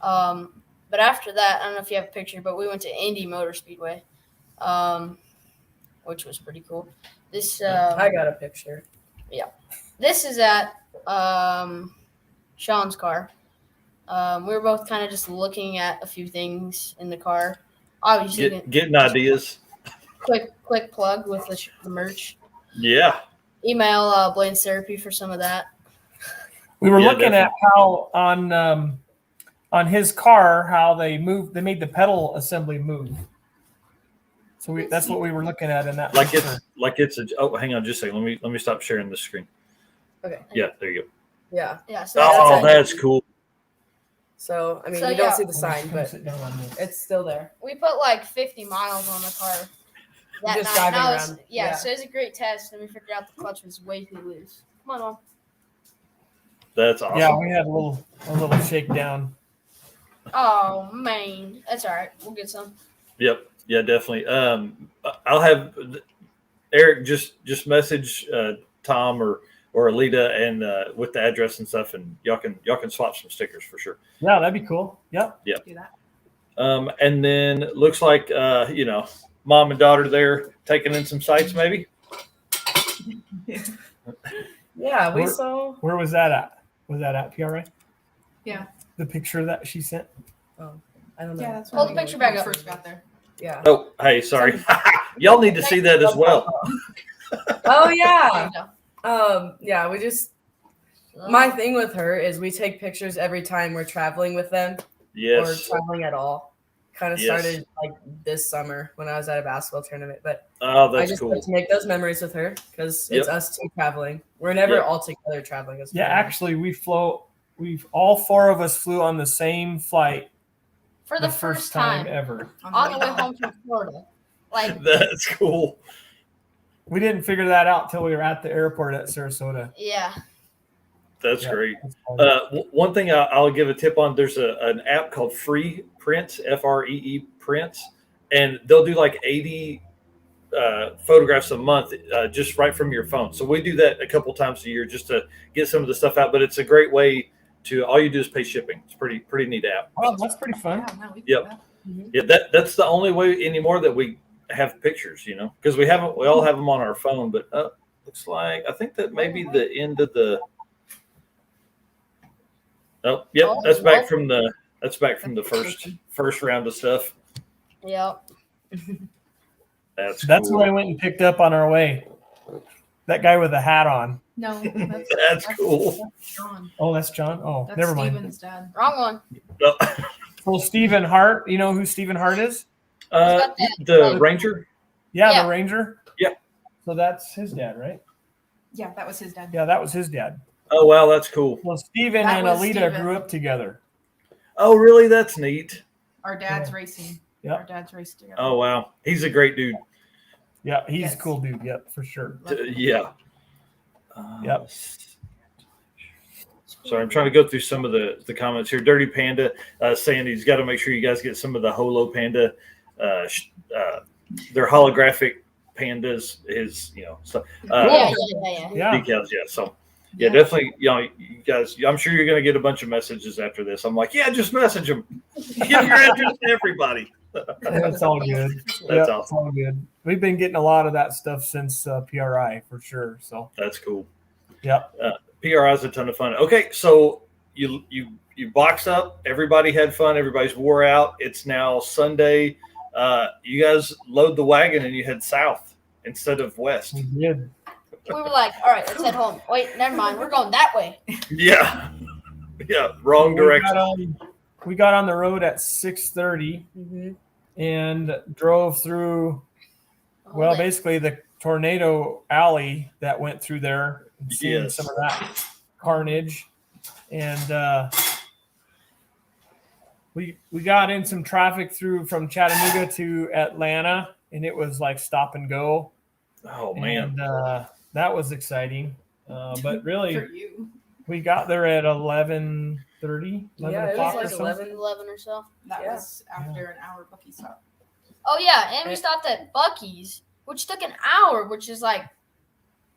B: But after that, I don't know if you have a picture, but we went to Indy Motor Speedway, which was pretty cool. This
D: I got a picture.
B: this is at Sean's car. We were both kind of just looking at a few things in the car. Obviously,
A: Getting ideas.
B: quick plug with the merch.
A: Yeah.
B: Email Blayne's Therapy for some of that.
C: We were
A: Yeah,
C: looking at how on his car how they made the pedal assembly move. So that's what we were looking at in that.
A: Like
C: picture.
A: it's a. Oh, hang on, just a second. Let me stop sharing the screen.
D: Okay.
A: Yeah, there you go.
D: Yeah.
B: Yeah. So
A: Oh,
B: that's
A: that's cool.
D: So I mean,
B: So,
D: you don't
B: yeah.
D: see the sign,
C: Come
D: but
C: sit down on this.
D: it's still there.
B: we put like 50 miles on the car that
D: Just
B: night.
D: driving
B: And I was,
D: around.
B: yeah,
D: Yeah.
B: so it was a great test, and we figured out the clutch was way too loose. Come on, Mom.
A: That's awesome.
C: Yeah, we had a little shakedown.
B: Oh man, that's all right. We'll get some.
A: Yep. Yeah, definitely. I'll have Eric just message Tom or Alita and with the address and stuff, and y'all can swap some stickers for sure.
C: Yeah, that'd be cool. Yep.
D: Do that.
A: And then looks like mom and daughter there taking in some sights maybe.
D: Yeah, we
C: Where-
D: saw.
C: Where was that at? Was that at PRI?
E: Yeah.
C: The picture that she sent.
D: I don't know.
E: Yeah, that's
B: Hold
E: when
B: the picture
E: we
B: back up.
E: first got there.
D: Yeah.
A: Oh, hey, sorry. Y'all need to see that as well.
D: Oh yeah.
B: There you
D: Yeah. We just.
B: go.
D: My thing with her is we take pictures every time we're traveling with them
A: Yes.
D: or traveling at all. Kind of
A: Yes.
D: started like this summer when I was at a basketball tournament, but
A: Oh,
D: I
A: that's
D: just
A: cool.
D: like to make those memories with her because it's
A: Yep.
D: us two traveling. We're never
A: Yep.
D: all together traveling as a
C: Yeah,
D: family.
C: actually, we've all four of us flew on the same flight
B: For the first time
C: ever.
B: on the way home from Florida. Like,
A: That's cool.
C: We didn't figure that out till we were at the airport at Sarasota.
B: yeah.
A: That's
C: Yeah,
A: great.
C: that's fun.
A: One thing I'll give a tip on, there's an app called Free Prints, FREE Prints, and they'll do like 80 photographs a month just right from your phone. So we do that a couple times a year just to get some of the stuff out. But it's a great way to, all you do is pay shipping. It's pretty neat app.
C: Oh, that's pretty fun.
E: Yeah, no, we
A: Yep.
E: do that.
A: Yeah, that's the only way anymore that we have pictures, because we all have them on our phone. But looks like, I think that may be the end of the. Oh, yep,
B: Oh,
A: that's back
B: well.
A: from the first round of stuff.
B: Yep.
A: That's
C: That's
A: cool.
C: what I went and picked up on our way. That guy with the hat on.
E: No,
A: That's cool.
E: That's John.
C: Oh, that's John. Oh,
E: That's
C: never mind.
E: Steven's dad.
B: Wrong one.
A: Oh,
C: Well, Stephen Hart. You know who Stephen Hart is?
A: the Ranger.
C: Yeah,
B: Yeah.
C: the Ranger.
A: Yeah.
C: So that's his dad, right?
E: Yeah, that was his dad.
C: Yeah, that was his dad.
A: Oh wow, that's cool.
C: Well, Stephen
E: That
C: and
E: was
C: Alita
E: Steven.
C: grew up together.
A: Oh really? That's neat.
E: Our dad's racing.
C: Yep.
E: Our dad's raced together.
A: Oh wow, he's a great dude.
C: Yeah, he's
E: Yes.
C: a cool dude. Yep, for sure.
A: Yeah.
C: Yep.
A: Sorry, I'm trying to go through some of the comments here. Dirty Panda saying he's got to make sure you guys get some of the Holo Panda. Their holographic pandas, his stuff.
B: Yeah.
C: Yeah.
A: Decals, yeah. So yeah, definitely. You guys. I'm sure you're going to get a bunch of messages after this. I'm like, yeah, just message them. Give your address to everybody.
C: That's all good.
A: That's
C: Yep,
A: awesome.
C: it's all good. We've been getting a lot of that stuff since PRI for sure. So
A: That's cool.
C: yep.
A: PRI is a ton of fun. Okay, so you box up. Everybody had fun. Everybody's wore out. It's now Sunday. You guys load the wagon and you head south instead of west.
C: We did.
B: We were like, all right, let's head home. Wait, never mind. We're going that way.
A: Yeah, yeah. Wrong direction.
C: We got on the road at 6:30
D: Mhm.
C: and drove through. Well, basically the tornado alley that went through there and seeing
A: Yes.
C: some of that carnage. And we got in some traffic through from Chattanooga to Atlanta, and it was like stop and go.
A: Oh man.
C: And that was exciting. But
E: For
C: really,
E: you.
C: we got there at 11:30, 11
D: Yeah, it was
C: o'clock or
D: like
C: something.
B: 11 or so.
E: That
D: Yeah.
E: was after an hour Bucky stop.
B: Oh, yeah. And we stopped at Bucky's, which took an hour, which is like,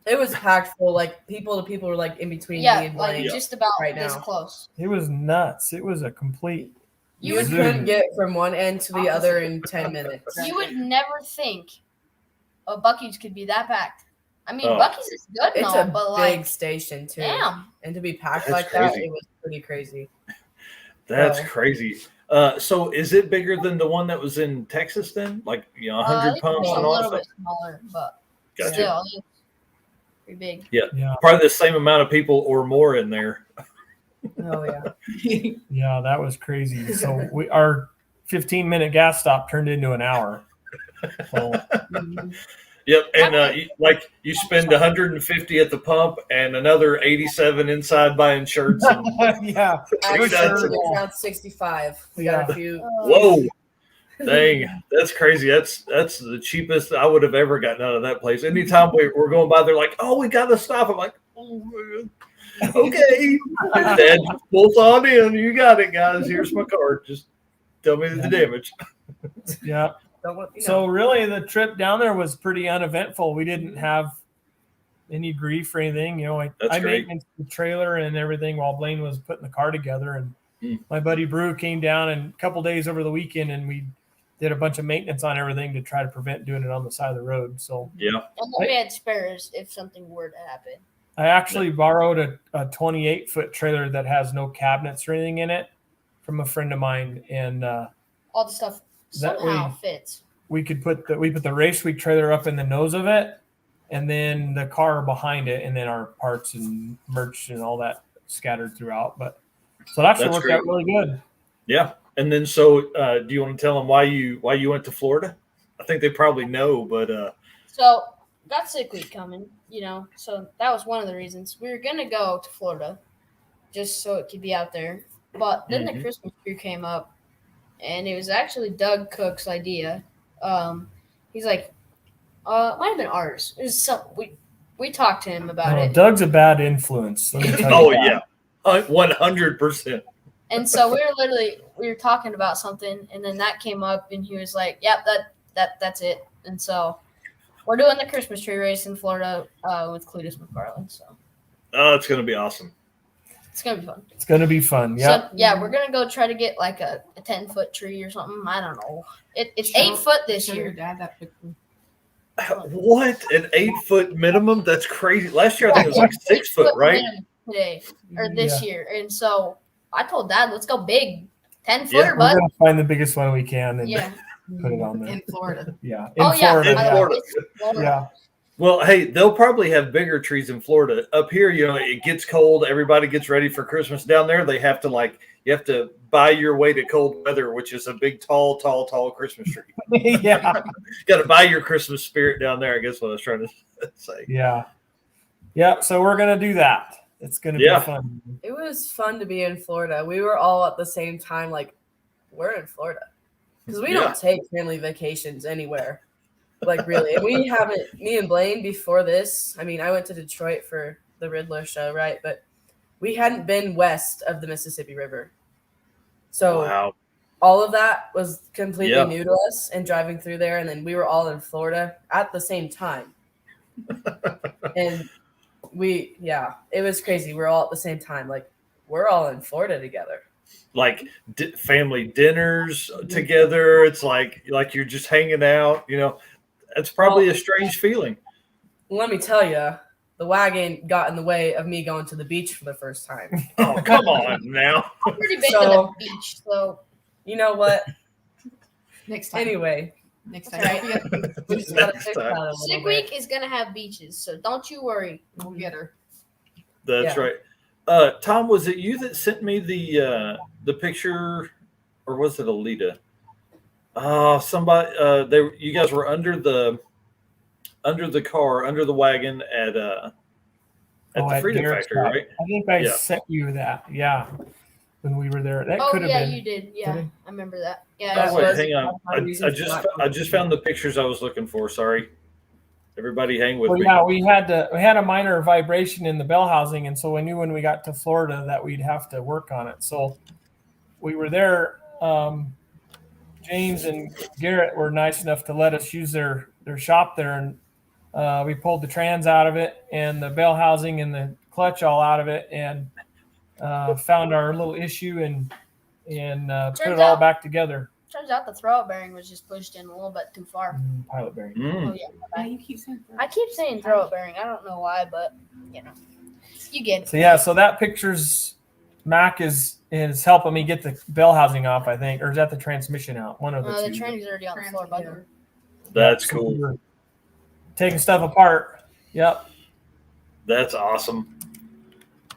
D: It was packed full. Like people were like in between me
B: yeah,
D: and
B: like
D: Blayne.
B: just about
D: right
B: this
D: now.
B: close.
C: It was nuts. It was a complete.
D: You
B: would-
D: couldn't get from one end to the other in 10 minutes.
B: You would never think a Bucky's could be that packed. I mean,
A: Oh.
B: Bucky's is good
D: It's
B: now,
D: a
B: but
D: big
B: like,
D: station too,
B: damn.
D: and to be packed
A: That's
D: like that,
A: crazy.
D: it was pretty crazy.
A: That's
D: Wow.
A: crazy. So is it bigger than the one that was in Texas then? Like 100
B: It's
A: pumps
B: a
A: and all that
B: little
A: stuff?
B: bit smaller, but
A: Gotcha.
B: still, it's pretty big.
C: Yeah,
A: Probably the same amount of people or more in there.
D: Oh yeah.
C: yeah, that was crazy. So our 15-minute gas stop turned into an hour. So
A: Yep, and you spend 150 at the pump and another 87 inside buying shirts. And,
C: yeah,
D: Actually,
A: Sure.
D: it's around 65. We got a few.
A: whoa, dang, that's crazy. That's the cheapest I would have ever gotten out of that place. Anytime we're going by, they're like, "Oh, we got to stop." I'm like, "Oh, okay, Dad, bolt on in. You got it, guys. Here's my card. Just tell me the damage."
C: yeah.
D: Don't want-
C: So really, the trip down there was pretty uneventful. We didn't have any grief or anything. I
A: That's great.
C: maintenance the trailer and everything while Blayne was putting the car together. And
A: Hmm.
C: my buddy Brew came down and a couple days over the weekend, and we did a bunch of maintenance on everything to try to prevent doing it on the side of the road. So
A: Yeah,
B: And we had spares if something were to happen.
C: I actually borrowed a 28-foot trailer that has no cabinets or anything in it from a friend of mine, and
B: All the stuff
C: That
B: somehow
C: way-
B: fits.
C: we put the race week trailer up in the nose of it, and then the car behind it, and then our parts and merch and all that scattered throughout. But so it actually
A: That's
C: worked
A: great.
C: out really good.
A: yeah. And then, so do you want to tell them why you went to Florida? I think they probably know, but
B: So got sick week coming, so that was one of the reasons. We were gonna go to Florida just so it could be out there. But then the
A: Mhm.
B: Christmas tree came up, and it was actually Doug Cook's idea. He's like, it might have been ours. It was we We talked to him about it.
C: Doug's a bad influence. Let me tell
A: Oh
C: you
A: yeah, 100%.
B: And so we were talking about something, and then that came up, and he was like, "Yep, that's it." And so we're doing the Christmas tree race in Florida with Cleetus McFarland. So
A: Oh, it's gonna be awesome.
B: it's gonna be fun.
C: It's gonna be fun. Yeah.
B: So yeah, we're gonna go try to get like a 10-foot tree or something. I don't know. It's 8 foot this
E: Show your
B: year.
E: dad that picture.
A: What, an 8-foot minimum? That's crazy. Last year I think it was like 6 foot, right?
B: minimum today or this
C: Yeah.
B: year, and so I told Dad, let's go big, 10-footer,
A: Yeah,
C: We're
B: bud.
C: gonna find the biggest one we can and
B: Yeah.
C: put it on there.
E: In Florida.
C: Yeah.
B: Oh yeah.
C: Florida.
A: In
B: by the way,
A: Florida.
B: it's Florida.
C: Yeah.
A: Well, hey, they'll probably have bigger trees in Florida. Up here, it gets cold. Everybody gets ready for Christmas. Down there, they have to you have to buy your way to cold weather, which is a big, tall Christmas tree.
C: Yeah.
A: Got to buy your Christmas spirit down there. I guess what I was trying to say.
C: Yeah. Yeah. So we're gonna do that. It's gonna be fun.
D: It was fun to be in Florida. We were all at the same time, like, we're in Florida. Because we don't take family vacations anywhere. Like, really. And we haven't, me and Blayne, before this, I mean, I went to Detroit for the Riddler show, right? But we hadn't been west of the Mississippi River. So
A: Wow.
D: all of that was completely
A: Yeah.
D: new to us, and driving through there. And then we were all in Florida at the same time. And it was crazy. We're all at the same time. Like, we're all in Florida together.
A: Like family dinners together. It's like you're just hanging out. It's probably a strange feeling.
D: Let me tell you, the wagon got in the way of me going to the beach for the first time.
A: Oh, come on now.
B: I'm pretty big to
D: So-
B: the beach, so
D: You know what?
E: Next time.
D: Anyway,
E: Next time.
B: Right.
D: we just gotta
A: Next
D: fix
A: time.
D: that a little
B: Sick
D: bit.
B: Week is gonna have beaches, so don't you worry.
E: We'll get her.
A: That's
D: Yeah.
A: right. Tom, was it you that sent me the picture, or was it Alita? Somebody. You guys were under the car, under the wagon at the Freedom
C: Garrett's
A: Factory,
C: shop.
A: right?
C: I think I
A: Yeah.
C: sent you that. Yeah. When we were there. That
B: Oh
C: could have
B: yeah,
C: been.
B: you did. Yeah,
C: Did
B: I remember that. Yeah.
D: That
A: Oh, wait,
D: was-
A: hang on.
D: that's
A: I just found the pictures I was looking for. Sorry. Everybody hang with
C: Well,
A: me.
C: yeah, we had a minor vibration in the bell housing, and so we knew when we got to Florida that we'd have to work on it. So we were there. James and Garrett were nice enough to let us use their shop there, and we pulled the trans out of it and the bell housing and the clutch all out of it, and found our little issue and put it all back together.
B: Turns out the throw bearing was just pushed in a little bit too far.
C: Pilot bearing.
A: Mm.
B: Oh yeah.
E: Yeah, you keep saying that.
B: I keep saying throw bearing. I don't know why, but you get it.
C: So yeah, so that picture's Mac is helping me get the bell housing off, I think, or is that the transmission out? One of the
B: The
C: two.
B: training's already on the floor, bud.
E: Transmitter.
A: That's
C: So
A: cool.
C: we're taking stuff apart. Yep.
A: That's awesome.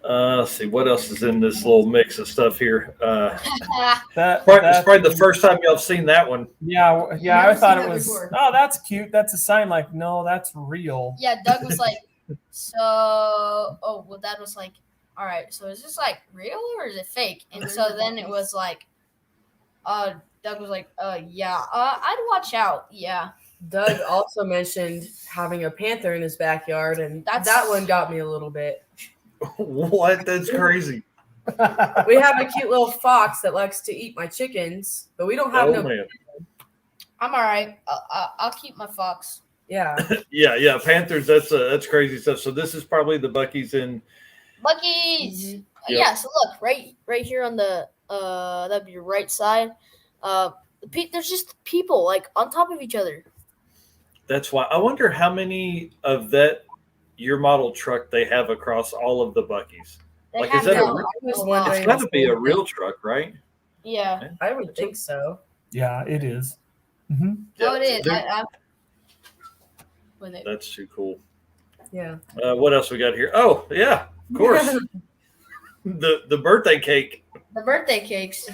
A: Let's see what else is in this little mix of stuff here. It's probably the first time y'all have seen that one.
C: Yeah, I
E: Never
C: thought
E: seen
C: it
E: that
C: was.
E: before.
C: Oh, that's cute. That's a sign. Like, no, that's real.
B: Yeah, Doug was like, Dad was like, all right, so is this like real or is it fake? And so then it was like, Doug was like, yeah, I'd watch out. Yeah.
D: Doug also mentioned having a panther in his backyard, and that one got me a little bit.
A: What? That's crazy.
D: We have a cute little fox that likes to eat my chickens, but we don't have no.
A: Man.
B: I'm all right. I'll keep my fox.
D: Yeah.
A: Yeah. Panthers. That's crazy stuff. So this is probably the Buc-ee's in.
B: Buc-ee's.
A: Yep.
B: Yeah, so look, right here on the that'd be your right side. There's just people like on top of each other.
A: That's why I wonder how many of your model truck they have across all of the Buc-ee's.
B: They
A: Like,
B: have
A: is that a
B: no-
A: real-
D: I was
B: Oh,
D: wondering.
A: It's got to be a real truck, right?
B: Yeah.
D: I would think so.
C: Yeah, it is. Mm-hmm.
B: No, it is.
A: they're-
B: When they,
A: That's too cool.
D: Yeah.
A: What else we got here? Oh, yeah, of course. the birthday cake.
B: the birthday cakes.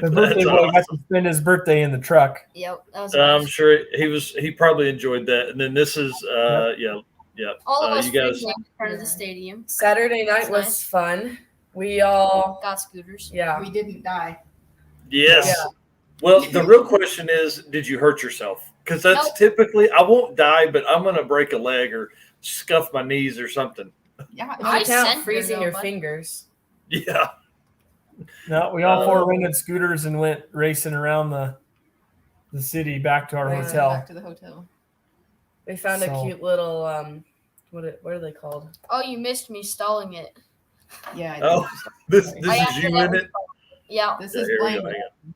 C: The birthday boy got to spend his birthday in the truck.
B: Yep, that was
A: I'm
B: nice.
A: sure he probably enjoyed that. And then this is yeah.
B: All of us
A: you guys.
B: in front of the stadium.
D: Saturday night
B: That's
D: was
B: nice.
D: fun. We all,
B: Got scooters.
D: yeah.
E: We didn't die.
A: Yes.
D: Yeah.
A: Well, the real question is, did you hurt yourself? Because that's
B: Nope.
A: typically, I won't die, but I'm going to break a leg or scuff my knees or something.
E: Yeah.
B: I
D: I
B: sent
D: count
B: her,
D: freezing your
B: though, but-
D: fingers.
A: Yeah.
C: No, we all four rented scooters and went racing around the city back to our
D: Yeah.
C: hotel.
E: Back to the hotel.
D: We found a
C: So-
D: cute little what are they called?
B: Oh, you missed me stalling it.
E: Yeah.
A: Oh, this
B: I
A: is you in
B: accidentally
A: it.
B: Yeah.
E: This
A: Yeah,
E: is
A: here we
E: Blayne.
A: go. Hang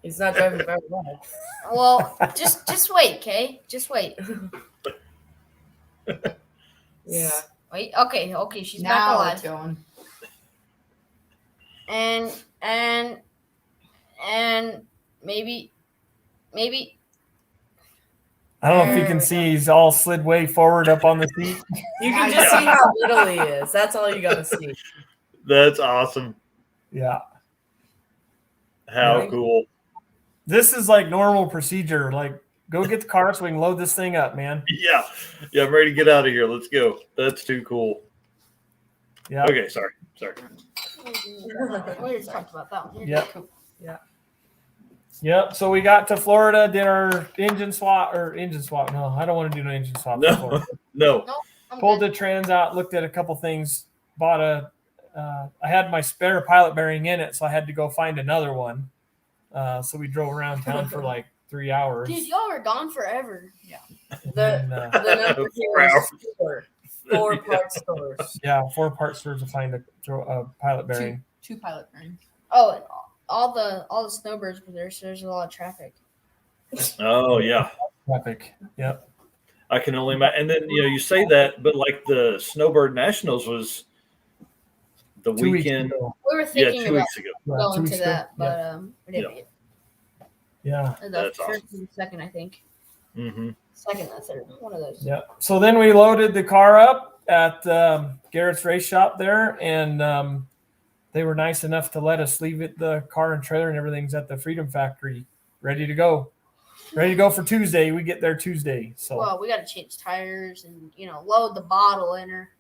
D: He's not driving very well.
B: Well, just wait, okay? Just wait.
D: Yeah.
B: Wait. Okay. She's back
E: Now
B: alive.
E: it's going.
B: And maybe.
C: I don't know if you can see he's all slid way forward up on the seat.
D: You can just see how little he is. That's all you gotta see.
A: That's awesome.
C: Yeah.
A: How
D: Really?
A: cool.
C: This is like normal procedure. Like, go get the car so we can load this thing up, man.
A: Yeah. Yeah, I'm ready to get out of here. Let's go. That's too cool.
C: Yeah.
A: Okay, sorry.
B: We already talked about that one.
C: Yep.
E: Cool.
C: Yep. So we got to Florida, did our engine swap. No, I don't want to do an engine swap.
A: No.
C: before.
A: No.
B: I'm
C: Pulled
B: good.
C: the trans out, looked at a couple things, bought I had my spare pilot bearing in it, so I had to go find another one. So we drove around town for like 3 hours.
B: Dude, y'all are gone forever.
D: The
C: And,
D: the number 4 is store. 4 part stores.
C: yeah, 4 part stores to find a pilot bearing.
E: Two pilot bearings.
B: Oh, and all the snowbirds were there, so there's a lot of traffic.
A: Oh, yeah.
C: Traffic. Yep.
A: I can only imagine. And then, you say that, but like the Snowbird Nationals was the
C: 2 weeks
A: weekend.
C: ago.
B: We were
A: Yeah,
B: thinking
A: 2
B: about
A: weeks ago.
C: Yeah, 2
B: going
C: weeks
B: to
C: ago.
B: that, but we didn't.
A: Yeah.
C: Yeah.
B: The
A: That's
B: first and second, I think.
A: Mm-hmm.
B: Second and third, one of those.
C: Yeah. So then we loaded the car up at Garrett's race shop there, and they were nice enough to let us leave it. The car and trailer and everything's at the Freedom Factory, ready to go. Ready to go for Tuesday. We get there Tuesday. So
B: Well, we got to change tires and load the bottle in her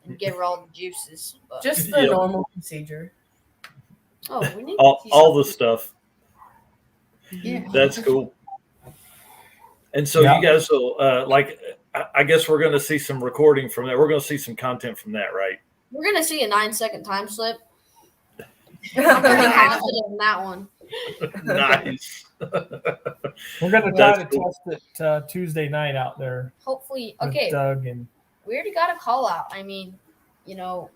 B: and give her all the juices. But,
D: Just the
A: Yep.
D: normal procedure.
B: we need
A: All the stuff.
E: Yeah.
A: That's cool. And so
C: Yeah.
A: you guys will I guess we're going to see some recording from that. We're going to see some content from that, right?
B: We're gonna see a 9-second time slip. I'm pretty confident in that one.
A: Nice.
C: we're going to try
A: That's
C: to
A: cool.
C: test it Tuesday night out there
B: Hopefully,
C: with
B: okay.
C: Doug and
B: We already got a call out. I mean, LS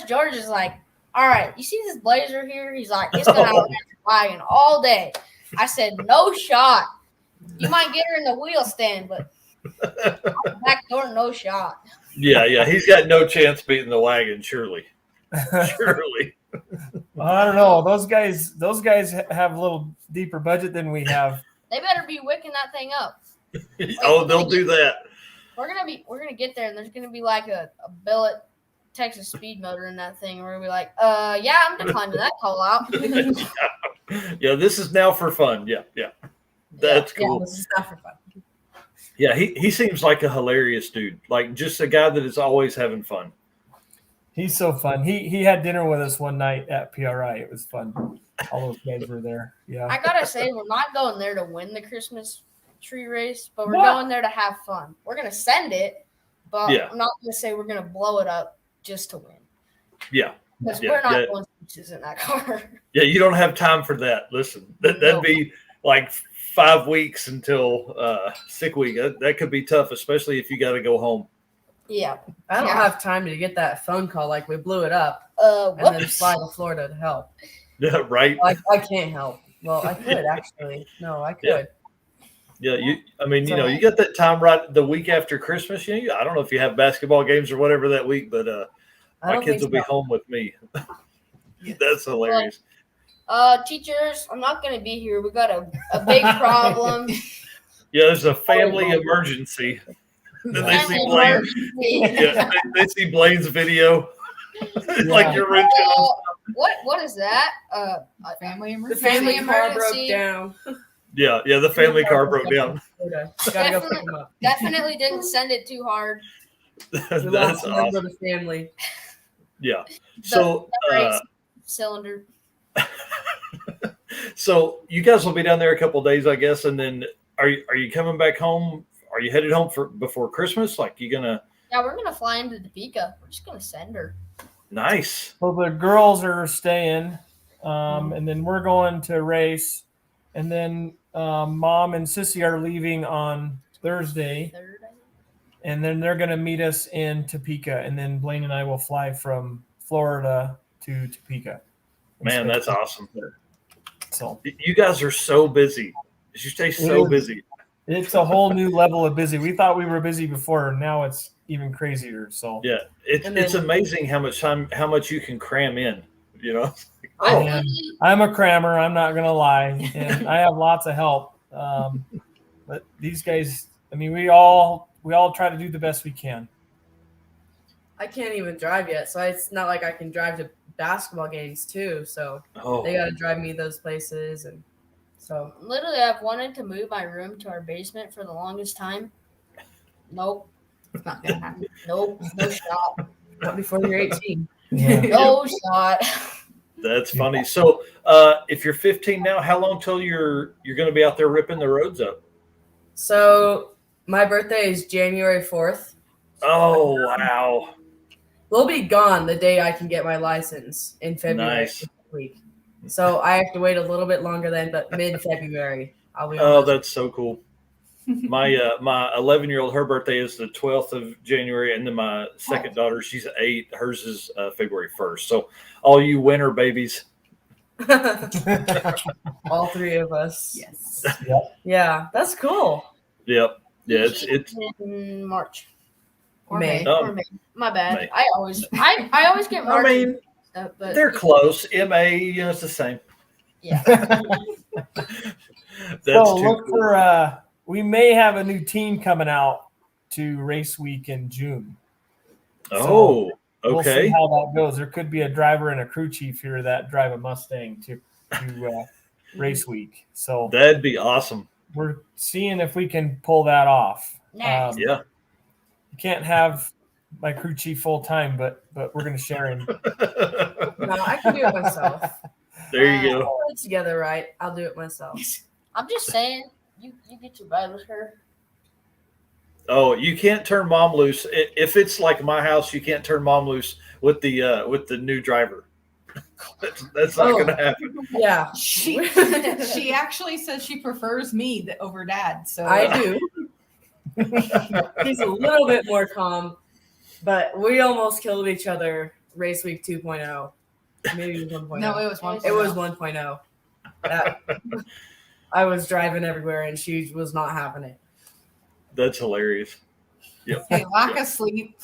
B: George is like, all right, you see this blazer here? He's like, it's gonna outrun the wagon all day. I said, no shot. You might get her in the wheel stand, but back door, no shot.
A: Yeah. He's got no chance beating the wagon, surely. Surely.
C: I don't know. Those guys have a little deeper budget than we have.
B: They better be wicking that thing up.
A: Oh, they'll do that.
B: We're gonna get there, and there's gonna be like a billet Texas speed motor in that thing. And we're gonna be like, yeah, I'm declining that call out.
A: Yeah, this is now for fun. Yeah. That's
D: Yeah,
A: cool.
D: this is not for fun.
A: Yeah, he seems like a hilarious dude. Like just a guy that is always having fun.
C: He's so fun. He had dinner with us one night at PRI. It was fun. All those guys were there. Yeah.
B: I gotta say, we're not going there to win the Christmas tree race, but we're
C: What?
B: going there to have fun. We're gonna send it, but
A: Yeah.
B: I'm not gonna say we're gonna blow it up just to win.
A: Yeah.
B: Because
A: Yeah,
B: we're not
A: yeah.
B: going to pieces in that car.
A: Yeah, you don't have time for that. Listen, that'd be like 5 weeks until sick week. That could be tough, especially if you got to go home.
B: Yeah.
D: I don't
B: Yeah.
D: have time to get that phone call like we blew it up and then
B: Whoops.
D: fly to Florida to help.
A: Yeah, right.
D: I can't help. Well, I could actually. No, I could.
A: Yeah. You got that time right the week after Christmas. I don't know if you have basketball games or whatever that week, but
D: I
A: my
D: don't
A: kids
D: think
A: will be
D: so.
A: home with me. That's hilarious.
B: Teachers, I'm not gonna be here. We got a big problem.
A: Yeah, there's a family emergency. Then they see
B: Family
A: Blayne.
B: emergency.
A: Yeah, they see Blaine's video. It's like you're wrenching on.
B: What is that?
E: Family
D: The
E: emergency.
D: family car broke
B: emergency.
D: down.
A: Yeah, the family car broke down.
D: Gotta go pick them up.
B: Definitely didn't send it too hard.
D: We
A: That's
D: lost a member
A: awesome.
D: of the family.
A: Yeah. So,
B: race cylinder.
A: so you guys will be down there a couple of days, I guess, and then are you coming back home are you headed home before Christmas? Like, you gonna?
B: Yeah, we're gonna fly into Topeka. We're just gonna send her.
A: Nice.
C: So the girls are staying, and then we're going to race, and then Mom and Sissy are leaving on Thursday,
B: Third, I think.
C: and then they're going to meet us in Topeka, and then Blayne and I will fly from Florida to Topeka.
A: Man, that's awesome.
C: So
A: You guys are so busy. You stay so busy.
C: it's a whole new level of busy. We thought we were busy before, and now it's even crazier. So
A: Yeah, it's amazing how much you can cram in. You know.
B: I
C: man,
B: literally-
C: I'm a crammer. I'm not going to lie, and I have lots of help. But these guys, I mean, we all try to do the best we can.
D: I can't even drive yet, so it's not like I can drive to basketball games too. So
A: Oh,
D: they got to drive me those places, and so
B: Literally, I've wanted to move my room to our basement for the longest time. Nope.
E: It's not gonna happen.
B: Nope. No shot.
D: not before you're 18.
B: No shot.
A: that's funny. So, if you're 15 now, how long till you're going to be out there ripping the roads up?
D: So my birthday is January 4th.
A: Oh, wow.
D: We'll be gone the day I can get my license in February
A: Nice.
D: week. So I have to wait a little bit longer then, but mid-February I'll be on.
A: Oh, that's so cool. My 11-year-old, her birthday is the 12th of January, and then my second daughter, she's 8. Hers is February 1st. So, all you winter babies.
D: All three of us.
E: Yes.
D: Yeah, that's cool.
A: Yep. Yeah, it's
B: in March.
E: Or
D: May.
E: May.
A: Oh.
B: Or May. My bad.
A: May.
B: I always get
A: I
B: March.
A: mean,
B: Stuff, but
A: they're close. MA, it's the same.
B: yeah.
A: That's
C: So
A: too
C: look
A: cool.
C: for we may have a new team coming out to race week in June.
A: Oh,
C: We'll see
A: okay.
C: how that goes. There could be a driver and a crew chief here that drive a Mustang to race week. So
A: That'd be awesome.
C: we're seeing if we can pull that off.
B: Nice.
A: Yeah.
C: You can't have my crew chief full time, but we're gonna share him.
D: No, I can do it myself.
A: There you go.
D: Put it together right. I'll do it myself.
B: I'm just saying, you get to ride with her.
A: Oh, you can't turn mom loose. If it's like my house, you can't turn mom loose with the new driver. That's not
D: Oh.
A: going to happen.
D: Yeah,
E: She actually says she prefers me over Dad. So
D: I do. He's a little bit more calm, but we almost killed each other race week 2.0. Maybe 1.0.
E: No, it was one.
D: It was 1.0. That, I was driving everywhere and she was not having it.
A: That's hilarious. Yep.
E: Hey, lack of sleep.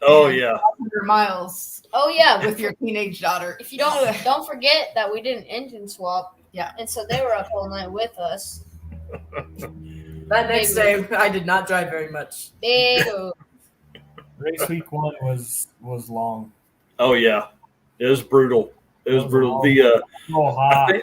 A: Oh yeah.
E: 100 miles
B: Oh yeah,
E: with your teenage daughter.
B: if you don't forget that we did an engine swap.
E: Yeah.
B: And so they were up all night with us.
D: That next day, I did not drive very much.
B: Big.
C: Race week 1 was long.
A: Oh yeah. It was brutal. It was
C: That was
A: brutal.
C: long.
A: The
C: Oh, hot.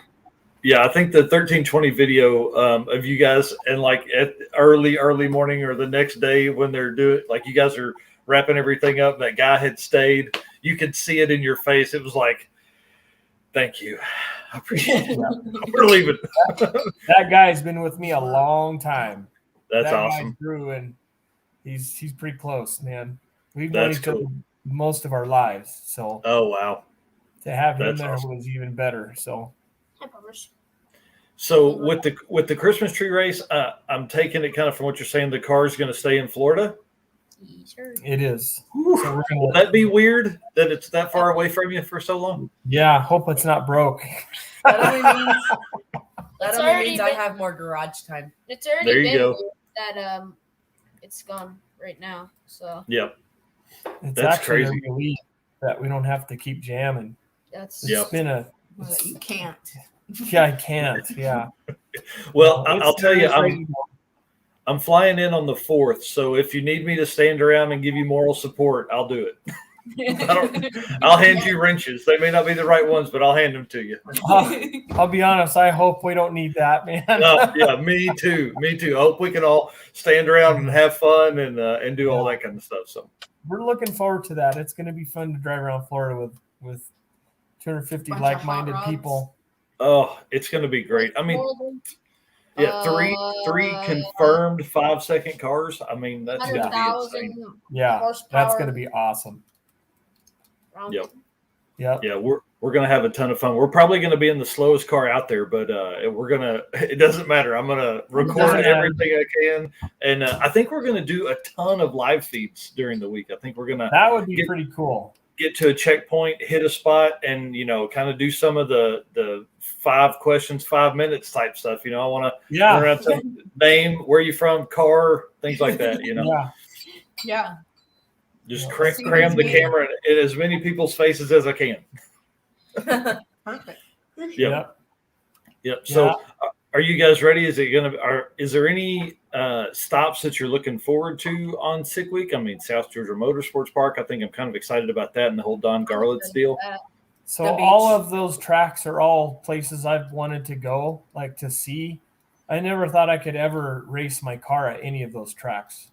A: I think the 1320 video of you guys and like at early morning or the next day when they're doing like you guys are wrapping everything up. That guy had stayed. You could see it in your face. It was like, thank you. I appreciate it. We're leaving.
C: That guy's been with me a long time.
A: That's
C: that
A: awesome.
C: Guy grew and he's pretty close, man. We've known
A: That's
C: each other
A: cool.
C: most of our lives, so
A: Oh wow.
C: to have him
A: That's
C: there
A: awesome.
C: was even better. So
B: Hi, Puppers.
A: So with the Christmas tree race, I'm taking it kind of from what you're saying. The car is going to stay in Florida.
B: Yes, sir.
C: it is.
A: Whew.
C: So we're
A: Will
C: gonna,
A: that be weird that it's that far away from you for so long?
C: yeah. Hope it's not broke.
D: That only means,
B: It's already
D: I
B: been-
D: have more garage time.
B: It's already
A: There you
B: been
A: go.
B: weird that it's gone right now. So
A: Yep.
C: It's
A: That's
C: actually
A: crazy.
C: a relief that we don't have to keep jamming.
B: that's
C: It's
A: Yep.
C: been a
E: But you can't.
C: yeah. I can't. Yeah.
A: Well,
C: It's
A: I'll tell you,
C: crazy.
A: I'm flying in on the 4th. So if you need me to stand around and give you moral support, I'll do it. I'll hand you wrenches. They may not be the right ones, but I'll hand them to you.
C: I'll be honest. I hope we don't need that, man.
A: Yeah, me too. Me too. I hope we can all stand around and have fun and do all that kind of stuff. So
C: We're looking forward to that. It's going to be fun to drive around Florida with 250
E: Bunch of
C: like-minded
E: hot rods.
C: people.
A: oh, it's going to be great. I mean, Yeah, three confirmed 5-second cars. I mean, that's going to be
B: 100,000
A: insane.
C: Yeah,
B: horsepower.
C: that's going to be awesome.
A: Yep.
C: Yep.
A: Yeah, we're going to have a ton of fun. We're probably going to be in the slowest car out there, but it doesn't matter. I'm going to record everything I can. And I think we're going to do a ton of live feeds during the week. I think we're going to.
C: That would be pretty cool.
A: Get to a checkpoint, hit a spot, and kind of do some of the 5 questions, 5 minutes type stuff. I want to run around some name, where you from, car, things like that.
E: Yeah.
A: Just cram the camera in as many people's faces as I can.
E: Perfect.
A: Yep. So, are you guys ready? Is there any stops that you're looking forward to on Sick Week? I mean, South Georgia Motorsports Park. I think I'm kind of excited about that and the whole Don Garlitz deal.
C: So all of those tracks are all places I've wanted to go, like to see. I never thought I could ever race my car at any of those tracks.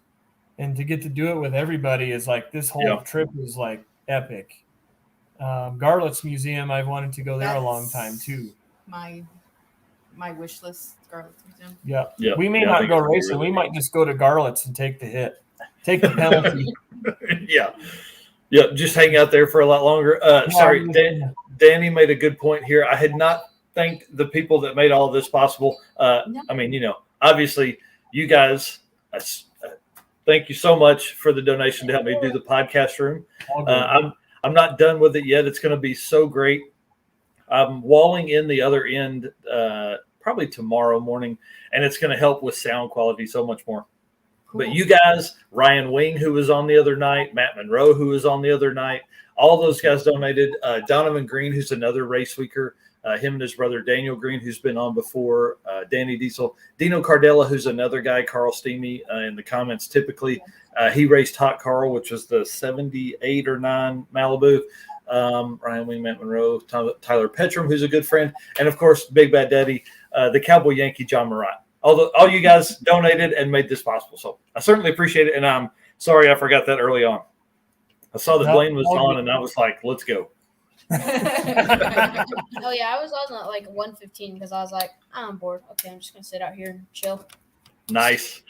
C: And to get to do it with everybody is like, this whole trip is like epic. Garlitz Museum, I've wanted to go there a long time too.
E: My wish list, Garlitz Museum.
C: Yeah. We may not go racing. We might just go to Garlitz and take the hit. Take the penalty.
A: Yeah, just hang out there for a lot longer. Sorry, Danny made a good point here. I had not thanked the people that made all of this possible. I mean, obviously, you guys, thank you so much for the donation to help me do the podcast room. I'm not done with it yet. It's going to be so great. I'm walling in the other end probably tomorrow morning, and it's going to help with sound quality so much more. Cool. But you guys, Ryan Wing, who was on the other night, Matt Monroe, who was on the other night, all those guys donated. Donovan Green, who's another race weeker, him and his brother Daniel Green, who's been on before, Danny Diesel, Dino Cardella, who's another guy, Carl Steamy in the comments typically. He raced Hot Carl, which was the 78 or 9 Malibu. Ryan Wing, Matt Monroe, Tyler Petrum, who's a good friend, and of course, Big Bad Daddy, the Cowboy Yankee, John Murat. All you guys donated and made this possible. So I certainly appreciate it, and I'm sorry I forgot that early on. I saw that Blayne was on, and I was like, let's go.
B: Oh, yeah, I was on at like 1:15 because I was like, I'm bored. Okay, I'm just going to sit out here and chill.
A: Nice.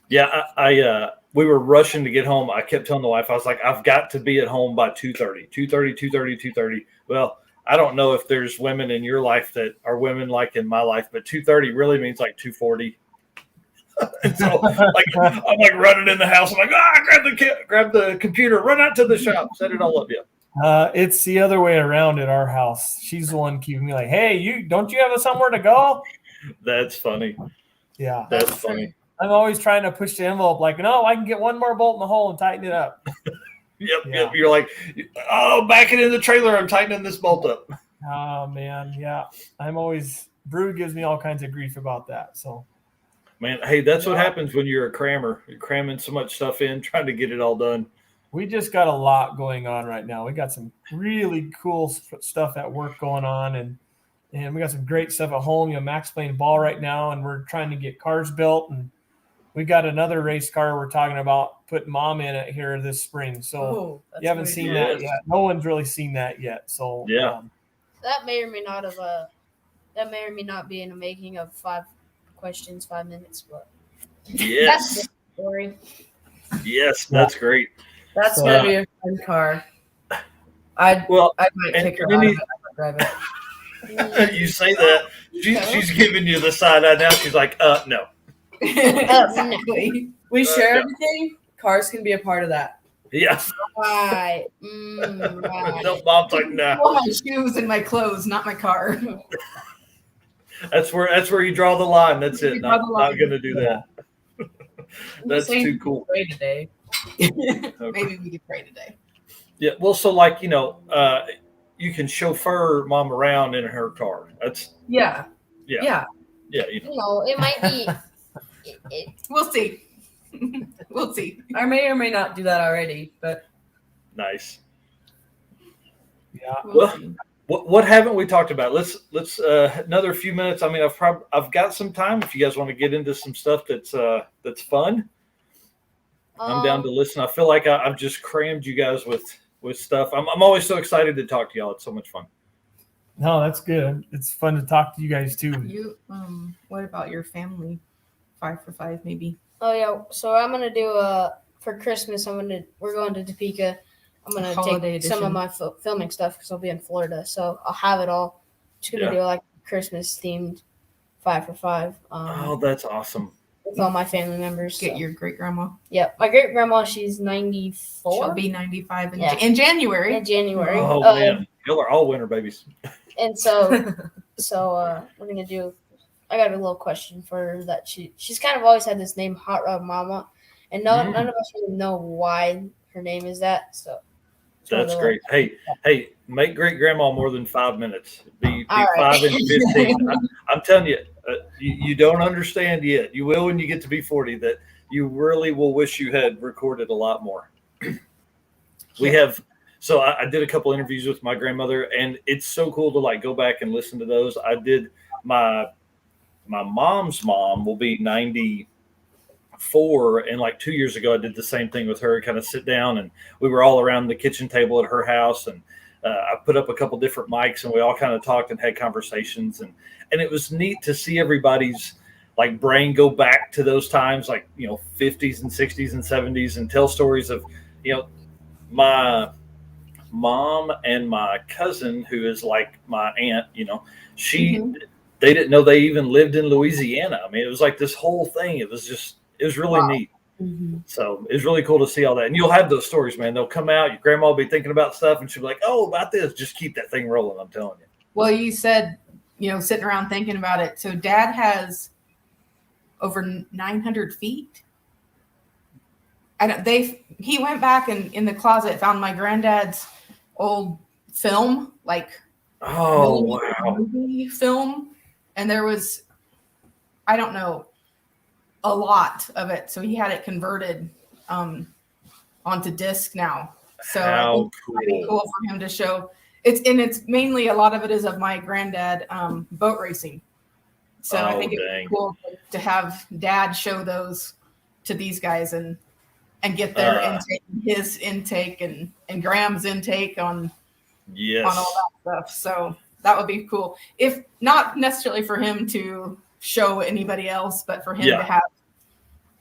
A: Yeah, we were rushing to get home. I kept telling the wife, I was like, I've got to be at home by 2:30. Well, I don't know if there's women in your life that are women like in my life, but 2:30 really means like 2:40. And so I'm like running in the house. I'm like, grab the computer, run out to the shop, set it all up. Yeah.
C: It's the other way around at our house. She's the one keeping me like, hey, don't you have somewhere to go?
A: That's funny.
C: Yeah.
A: That's funny.
C: I'm always trying to push the envelope like, no, I can get one more bolt in the hole and tighten it up.
A: Yep. You're like, back it in the trailer. I'm tightening this bolt up.
C: Oh, man. Yeah. Brew gives me all kinds of grief about that. So,
A: man, hey, that's what happens when you're a crammer. You're cramming so much stuff in, trying to get it all done.
C: We just got a lot going on right now. We got some really cool stuff at work going on, and we got some great stuff at home. Mac's playing ball right now, and we're trying to get cars built, and we got another race car we're talking about putting Mom in it here this spring. So you haven't seen that yet. No one's really seen that yet. So
B: that may or may not be in the making of 5 questions, 5 minutes. But
A: yes,
B: that's the story.
A: Yes, that's great.
D: That's gonna be a fun car. I might kick her out of it. I might drive it.
A: You say that. She's giving you the side eye now. She's like, no.
D: Exactly. We share everything. Cars can be a part of that.
A: Yeah.
B: Right.
A: No, Mom's like, nah.
E: Well, my shoes and my clothes, not my car.
A: That's where you draw the line. That's it. Not going to do that. That's too cool.
D: Pray today.
E: Okay. Maybe we could pray today.
A: Yeah. Well, so you can chauffeur Mom around in her car. That's
D: yeah.
B: It might be.
E: We'll see. We'll see.
D: I may or may not do that already, but
A: nice.
C: Yeah.
A: Well, what haven't we talked about? Let's another few minutes. I mean, I've got some time. If you guys want to get into some stuff that's fun, I'm down to listen. I feel like I've just crammed you guys with stuff. I'm always so excited to talk to y'all. It's so much fun.
C: No, that's good. It's fun to talk to you guys too.
E: You what about your family? 5 for 5 maybe.
B: Oh yeah, so I'm gonna do for Christmas. We're going to Topeka. I'm gonna
E: Holiday
B: take some of
E: edition.
B: my filming stuff because I'll be in Florida, so I'll have it all. Just gonna do like Christmas themed 5 for 5.
A: Oh, that's awesome.
B: With all my family members.
E: Get your great grandma.
B: Yeah, my great grandma. She's 94.
E: She'll be 95
B: Yeah.
E: in January.
B: In January.
A: Oh man, y'all are all winter babies.
B: And so we're gonna do. I got a little question for her that she's kind of always had this name, Hot Rod Mama, and none of us really know why her name is that. So
A: that's great. Hey, make great grandma more than 5 minutes. Be
B: All
A: 5
B: right.
A: and 15. I'm telling you, you don't understand yet. You will when you get to be 40. That you really will wish you had recorded a lot more. We have. So I did a couple interviews with my grandmother, and it's so cool to like go back and listen to those. I did my mom's mom will be 94, and like 2 years ago I did the same thing with her, kind of sit down, and we were all around the kitchen table at her house, and I put up a couple different mics, and we all kind of talked and had conversations, and it was neat to see everybody's like brain go back to those times, like 50s and 60s and 70s, and tell stories of my mom and my cousin, who is like my aunt, they didn't know they even lived in Louisiana. I mean, it was like this whole thing. It was really neat.
D: Mm-hmm.
A: So it's really cool to see all that. And you'll have those stories, man. They'll come out. Your grandma will be thinking about stuff, and she'll be like, oh, about this. Just keep that thing rolling, I'm telling you.
E: Well, you said, sitting around thinking about it. So Dad has over 900 feet. He went back and in the closet found my granddad's old film, like movie film, and there was, I don't know, a lot of it. So he had it converted onto disc now. So I think it might be cool for him to show. It's mainly, a lot of it is of my granddad boat racing. So I think it would be cool to have Dad show those to these guys and get their intake, his intake, and Graham's intake on all that stuff. So that would be cool. If not necessarily for him to show anybody else, but for him to have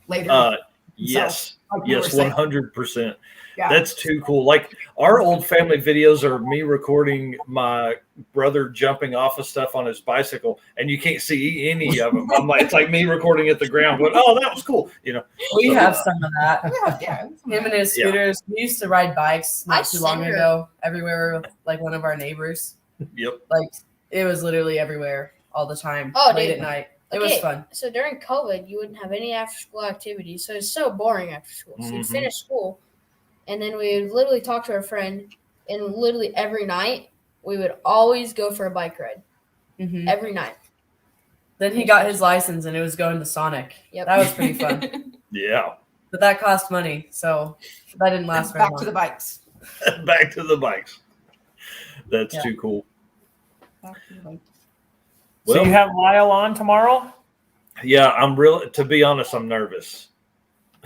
E: later.
A: Yes,
E: like
A: 100%.
E: Yeah.
A: That's too cool. Like our old family videos are me recording my brother jumping off of stuff on his bicycle, and you can't see any of them. It's like me recording at the ground, going, "Oh, that was cool."
D: We have some of that.
E: Yeah.
D: Him and his scooters. We used to ride bikes not too long ago everywhere with like one of our neighbors.
A: Yep.
D: Like it was literally everywhere all the time. Late at night. It was fun.
B: So during COVID, you wouldn't have any after school activities. So it's so boring after school. So you'd finish school, and then we would literally talk to our friend, and literally every night we would always go for a bike ride.
D: Mm-hmm.
B: Every night.
D: Then he got his license, and it was going to Sonic.
B: Yep.
D: That was pretty fun.
A: Yeah.
D: But that cost money, so that didn't last very long.
E: Back to the bikes.
A: Back to the bikes. That's too cool.
E: Back to the bikes.
C: So you have Lyle on tomorrow?
A: Yeah, to be honest, I'm nervous.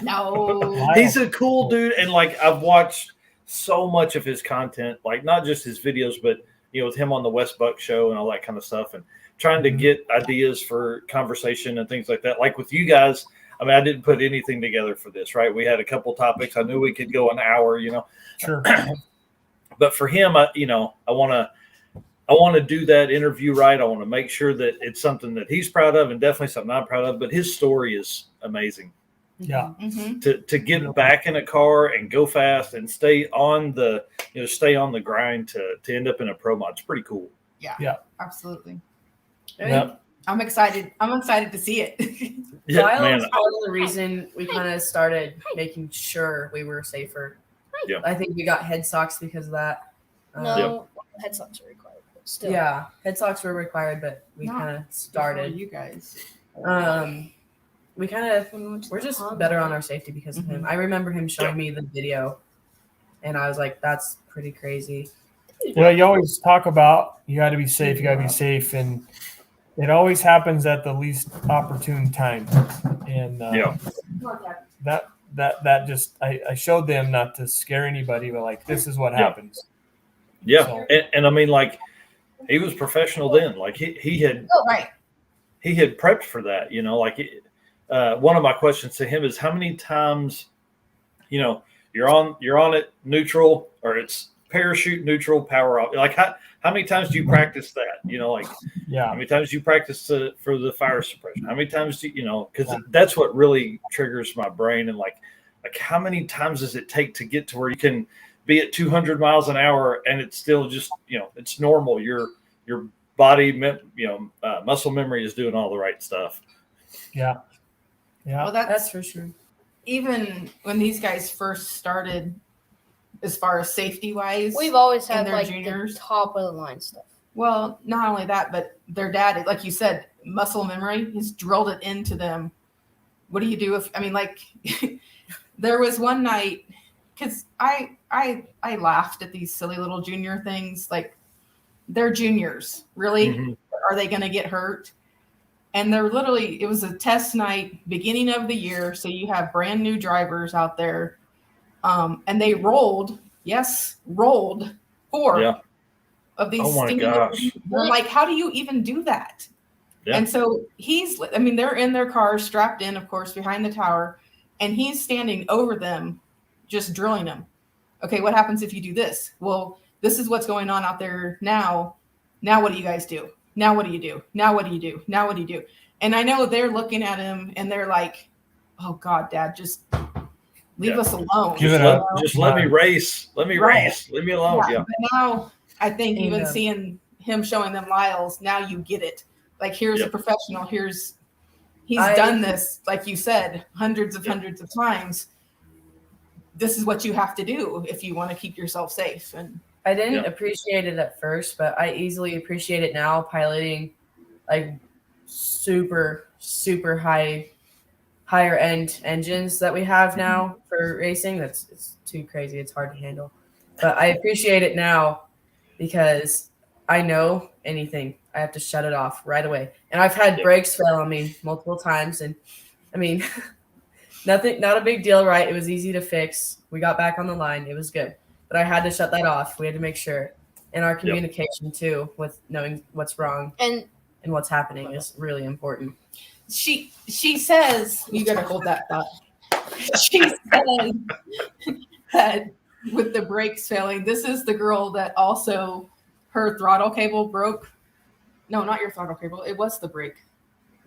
E: No.
A: He's a cool dude, and like I've watched so much of his content, like not just his videos, but with him on the West Buck show and all that kind of stuff, and trying to get ideas for conversation and things like that. Like with you guys, I mean, I didn't put anything together for this, right? We had a couple topics. I knew we could go an hour,
C: Sure.
A: But for him, I want to do that interview right. I want to make sure that it's something that he's proud of, and definitely something I'm proud of. But his story is amazing.
C: Yeah.
E: Mm-hmm.
A: To get back in a car and go fast and stay on the grind to end up in a pro mod. It's pretty cool.
E: Yeah. Absolutely.
A: Yeah.
E: I'm excited. To see it.
A: Yeah,
D: Lyle
A: man.
D: was part of the reason we kind of started making sure we were safer.
A: Yeah.
D: I think we got head socks because of that.
B: No, head socks are required. But still.
D: Yeah, head socks were required, but we kind of started.
E: You guys.
D: We're just better on our safety because of him. I remember him showing me the video, and I was like, "That's pretty crazy."
C: You always talk about you got to be safe. You got to be safe, and it always happens at the least opportune time. And that just I showed them not to scare anybody, but like this is what happens.
A: Yeah,
C: So.
A: and I mean, like He was professional then. Like he had
E: Right.
A: he had prepped for that. You know, like one of my questions to him is how many times, you know, you're on it neutral or it's parachute neutral power off. Like how many times do you practice that? You know, like how many times do you practice for the fire suppression? How many times do you know? Because that's what really triggers my brain. And like how many times does it take to get to where you can be at 200 miles an hour and it's still just, you know, it's normal. Your body, muscle memory is doing all the right stuff.
C: Yeah.
E: Well,
D: That's for sure.
E: even when these guys first started, as far as safety wise,
B: We've always had
E: their
B: like
E: juniors.
B: the top of the line stuff.
E: Well, not only that, but their dad, like you said, muscle memory, he's drilled it into them. What do you do if, I mean, like, there was one night, because I laughed at these silly little junior things. Like, they're juniors. Really?
A: Mm-hmm.
E: Are they going to get hurt? And they're literally, it was a test night, beginning of the year. So you have brand new drivers out there. And they rolled 4 of these.
A: Oh my gosh.
E: I'm like, how do you even do that?
A: Yeah.
E: And so they're in their cars, strapped in, of course, behind the tower, and he's standing over them, just drilling them. Okay, what happens if you do this? Well, this is what's going on out there now. Now what do you guys do? Now what do you do? Now what do you do? Now what do you do? And I know they're looking at him and they're like, oh God, Dad, just leave us alone.
A: Just let me race. Let me race. Leave me alone. Yeah.
E: But now I think even seeing him showing them Lyles, now you get it. Like, here's a professional. He's done this, like you said, hundreds of times. This is what you have to do if you want to keep yourself safe. And
D: I didn't appreciate it at first, but I easily appreciate it now, piloting like super, super higher end engines that we have now for racing. It's too crazy. It's hard to handle. But I appreciate it now because I know anything, I have to shut it off right away. And I've had brakes fail on me multiple times. And I mean, not a big deal, right? It was easy to fix. We got back on the line. It was good. But I had to shut that off. We had to make sure. And our communication too, with knowing what's wrong and what's happening is really important.
E: She says, you got to hold that thought. She said that with the brakes failing, this is the girl that also her throttle cable broke. No, not your throttle cable. It was the brake.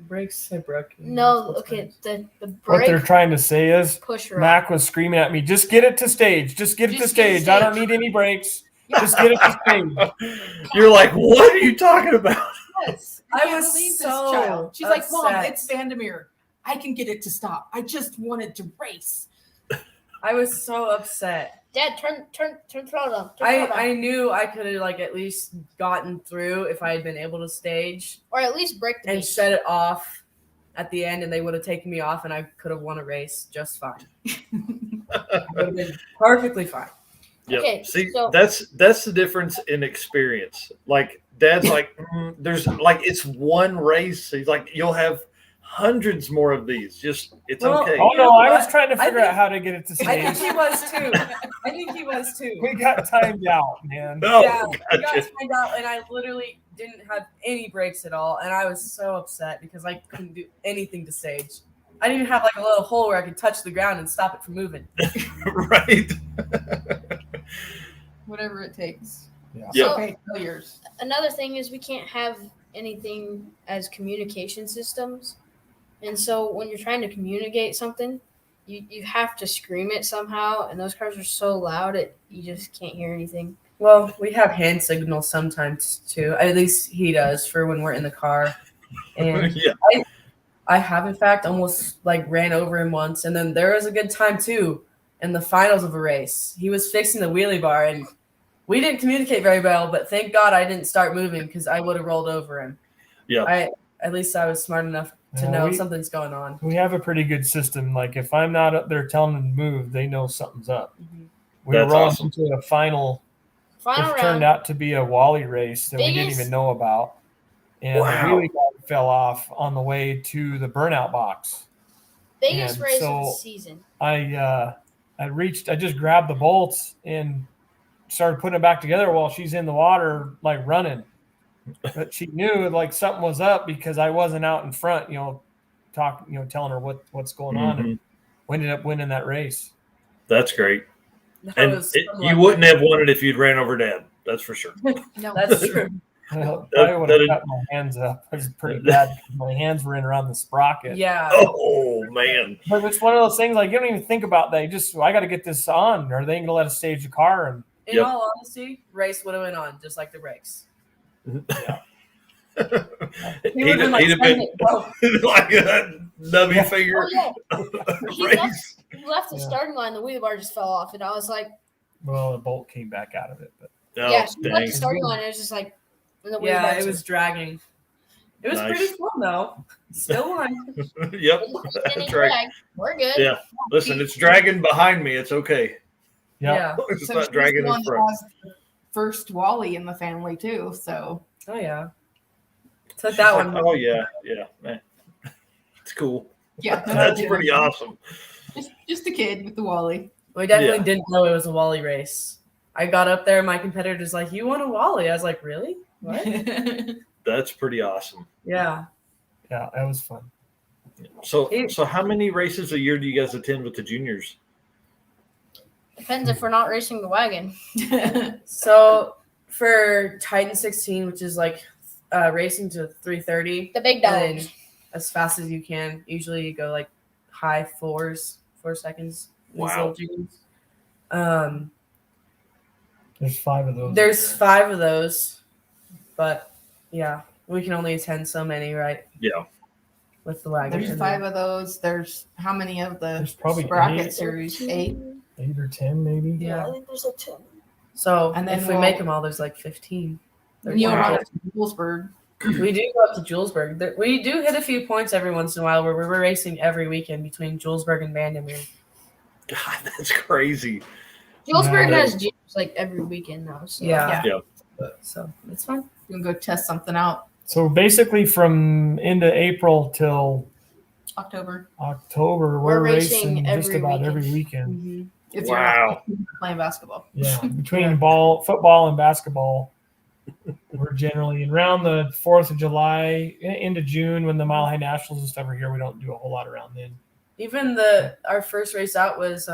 D: Brakes are broken.
B: No, okay. The brake.
C: What they're trying to say is Mac was screaming at me, just get it to stage. Just get it to stage. I don't need any brakes. Just get it to stage.
A: You're like, what are you talking about?
E: Yes.
D: I was
E: believe
D: so
E: this child. She's like, Mom,
D: upset.
E: it's Vandermeer. I can get it to stop. I just wanted to race.
D: I was so upset.
B: Dad, turn throttle up.
D: I knew I could have like at least gotten through if I had been able to stage
B: or at least break the
D: and
B: beast.
D: shut it off at the end, and they would have taken me off, and I could have won a race just fine. It would have been perfectly fine.
A: Yeah.
B: Okay,
A: See,
B: so-
A: that's the difference in experience. Like Dad's like, there's like it's one race. He's like, you'll have hundreds more of these. Just it's okay.
C: Oh no, I was trying to figure out how to get it to
D: I think
C: stage.
D: he was too.
C: We got timed out, man.
A: No,
D: Yeah, we got
A: gotcha.
D: timed out, and I literally didn't have any brakes at all, and I was so upset because I couldn't do anything to stage. I didn't even have like a little hole where I could touch the ground and stop it from moving.
A: Right.
E: Whatever it takes.
A: Yeah.
E: Okay, failures.
B: Another thing is we can't have anything as communication systems. And so when you're trying to communicate something, you have to scream it somehow. And those cars are so loud you just can't hear anything.
D: Well, we have hand signals sometimes too. At least he does for when we're in the car. And I have in fact almost like ran over him once. And then there was a good time too in the finals of a race. He was fixing the wheelie bar and we didn't communicate very well, but thank God I didn't start moving because I would have rolled over him.
A: Yeah.
D: At least I was smart enough to know something's going on.
C: We have a pretty good system. Like if I'm not up there telling them to move, they know something's up.
D: Mm-hmm.
C: We were
A: That's
C: rolling
A: awesome.
C: into a final which
B: Final
C: turned
B: round.
C: out to be a Wally race that we didn't
B: Biggest-
C: even know about. And the wheelie bar fell off on the way to the burnout box.
B: Biggest
C: And
B: race of
C: so
B: the season.
C: I just grabbed the bolts and started putting it back together while she's in the water, like running. but she knew like something was up because I wasn't out in front, telling her what's going on, and we ended up winning that race.
A: That's great.
D: That
A: And
D: was
A: you wouldn't have won it if you'd ran over Dad. That's for sure.
E: No,
D: That's true.
C: Well, I would have cut my hands up. It was pretty bad. My hands were in around the sprocket.
D: Yeah.
A: Oh man.
C: But it's one of those things like you don't even think about that. I got to get this on, or they ain't gonna let us stage the car. And
D: In all honesty, race would have went on just like the brakes.
A: He'd
D: He would have
A: have
D: been
A: been
D: like,
A: like a nubby finger.
B: Oh, yeah. He
A: race.
B: left the starting line. The wheel bar just fell off, and I was like,
C: well, the bolt came back out of it. But
A: Oh,
B: yeah, she left
A: dang.
B: the starting line. And it was just like, and the wheel
D: yeah,
B: bar
D: it
B: just-
D: was dragging. It was
A: Nice.
D: pretty fun though. Still won.
A: Yep.
B: Spinning
A: That's right.
B: drag. We're good.
A: Yeah. Listen, it's dragging behind me. It's okay.
D: Yeah.
A: It's
E: so
A: not
E: she's
A: dragging
E: the one
A: in
E: that
A: front.
E: has the first Wally in the family too. So
D: Oh yeah. Took
A: She's
D: that
A: like,
D: one.
A: oh yeah, man. It's cool.
E: yeah,
A: That's pretty awesome.
E: Just a kid with the Wally.
D: We definitely
A: Yeah.
D: didn't know it was a Wally race. I got up there, my competitor's like, "You won a Wally?" I was like, "Really? What?"
A: That's pretty awesome.
D: Yeah.
C: yeah, that was fun.
A: So how many races a year do you guys attend with the juniors?
B: Depends if we're not racing the wagon.
D: So for Titan 16, which is like racing to 3:30,
B: The big
D: and then
B: dogs.
D: as fast as you can. Usually you go like high 4 seconds. in these
A: Wow.
D: little dunes.
C: There's 5 of those.
D: There's 5 of those, but yeah, we can only attend so many, right?
A: Yeah.
D: With the wagon.
E: There's 5 of those. There's how many of the
C: There's probably
E: bracket
C: 8.
E: series? 8.
C: 8 or 10 maybe.
D: Yeah.
B: I think there's a 10.
D: So
E: And then
D: if we make them all, there's like 15.
E: And you'll
C: Wow.
E: run it to Julesburg.
D: We do go up to Julesburg. We do hit a few points every once in a while where we're racing every weekend between Julesburg and Vandermeer.
A: God, that's crazy.
B: Julesburg
C: Yeah.
B: has gyms like every weekend now. So.
D: Yeah.
A: Yeah.
D: So it's fun.
E: You can go test something out.
C: So basically, from into April till
E: October.
C: October,
B: We're
C: we're
B: racing
C: racing just
B: every
C: about
B: weekend.
C: every weekend.
E: If
A: Wow.
E: you're not playing basketball.
C: Yeah, between football and basketball, we're generally around the 4th of July into June when the Mile High Nationals and stuff are here. We don't do a whole lot around then.
D: Even our first race out was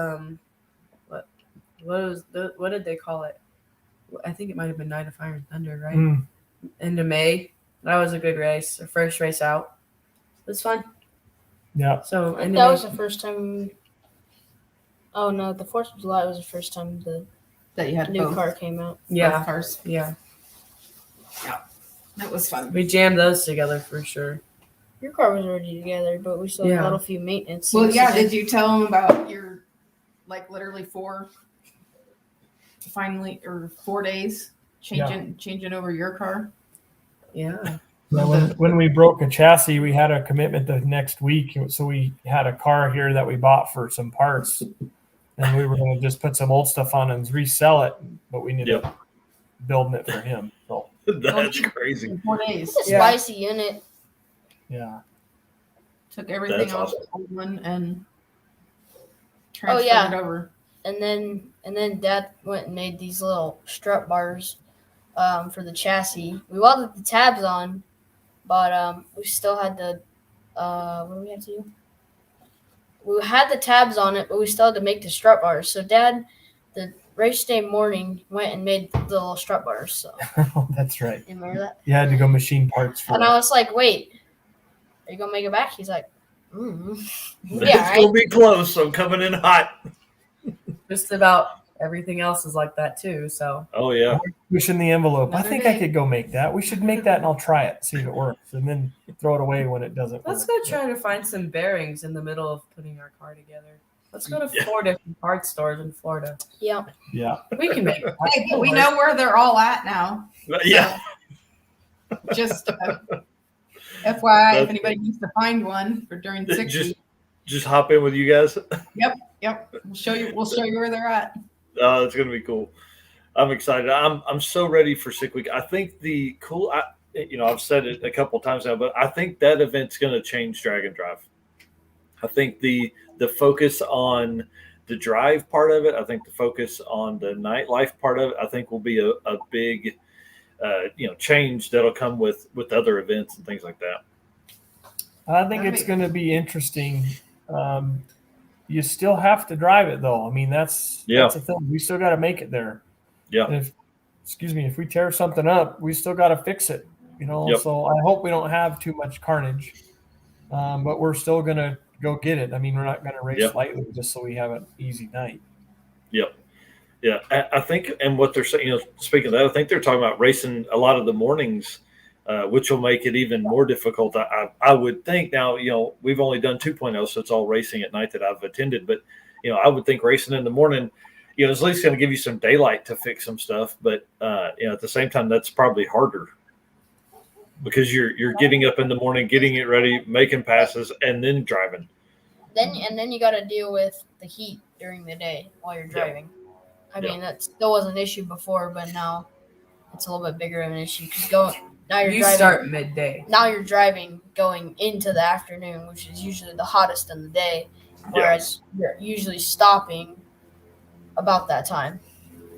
D: what did they call it? I think it might have been Night of Fire and Thunder, right?
C: Mm.
D: Into May. That was a good race. Our first race out. It was fun.
C: Yeah,
D: So
B: I think that was the first time. Oh no, the 4th of July was the first time the
E: That you had
B: new
E: both,
B: car came out.
D: yeah,
E: both cars.
D: yeah.
E: That was fun.
D: We jammed those together for sure.
B: Your car was already together, but we still had
D: Yeah.
B: a little few maintenance.
E: Well,
B: things
E: yeah.
B: to do.
E: Did you tell them about your literally 4 days changing over your car?
D: Yeah.
C: when we broke a chassis, we had a commitment the next week, so we had a car here that we bought for some parts, and we were going to just put some old stuff on and resell it, but we ended up building it for him. So
A: That's crazy.
E: In 4 days.
B: It's a
D: Yeah.
B: spicy unit.
C: yeah,
E: Took everything
A: That's
E: off
A: awesome.
E: the old one and transferred
B: yeah.
E: it over.
B: And then Dad went and made these little strut bars for the chassis. We welded the tabs on, but we still had the what do we have to do? We had the tabs on it, but we still had to make the strut bars. So Dad, the race day morning, went and made the little strut bars. So
C: that's right.
B: you remember that?
C: You had to go machine parts for
B: And
C: it.
B: I was like, "Wait, are you gonna make it back?" He's like,
A: It's
B: "Yeah,
A: gonna
B: right."
A: be close. I'm coming in hot.
D: Just about everything else is like that too. So
A: Oh yeah.
C: Pushing the envelope. I
E: Another
C: think
E: day.
C: I could go make that. We should make that and I'll try it, see if it works, and then throw it away when it doesn't
D: let's
C: work.
D: go try to find some bearings in the middle of putting our car together. Let's go to
A: Yeah.
D: 4 different parts stores in Florida.
B: Yeah.
C: Yeah.
D: We can make it.
E: Hey, but we know where they're all at now.
A: Yeah.
E: Just FYI,
A: That's-
E: if anybody needs to find one for during 60,
A: Just hop in with you guys.
E: yep, we'll show you where they're at.
A: Oh, it's gonna be cool. I'm excited. I'm so ready for Sick Week. I think I've said it a couple times now, but I think that event's gonna change Drag and Drive. I think the focus on the drive part of it, I think the focus on the nightlife part of it, I think will be a big change that'll come with other events and things like that.
C: I think it's going to be interesting. You still have to drive it, though. I mean, that's the thing. We still got to make it there.
A: Yeah.
C: And if we tear something up, we still got to fix it. So I hope we don't have too much carnage. But we're still going to go get it. I mean, we're not going to race lightly just so we have an easy night.
A: Yep. Yeah. I think, and what they're saying, speaking of that, I think they're talking about racing a lot of the mornings, which will make it even more difficult. I would think now, we've only done 2.0, so it's all racing at night that I've attended. But, I would think racing in the morning, it's at least going to give you some daylight to fix some stuff. But, at the same time, that's probably harder because you're getting up in the morning, getting it ready, making passes, and then driving.
B: Then you got to deal with the heat during the day while you're driving. I mean, that still was an issue before, but now it's a little bit bigger of an issue because you
D: start midday.
B: Now you're driving going into the afternoon, which is usually the hottest in the day, whereas you're usually stopping about that time.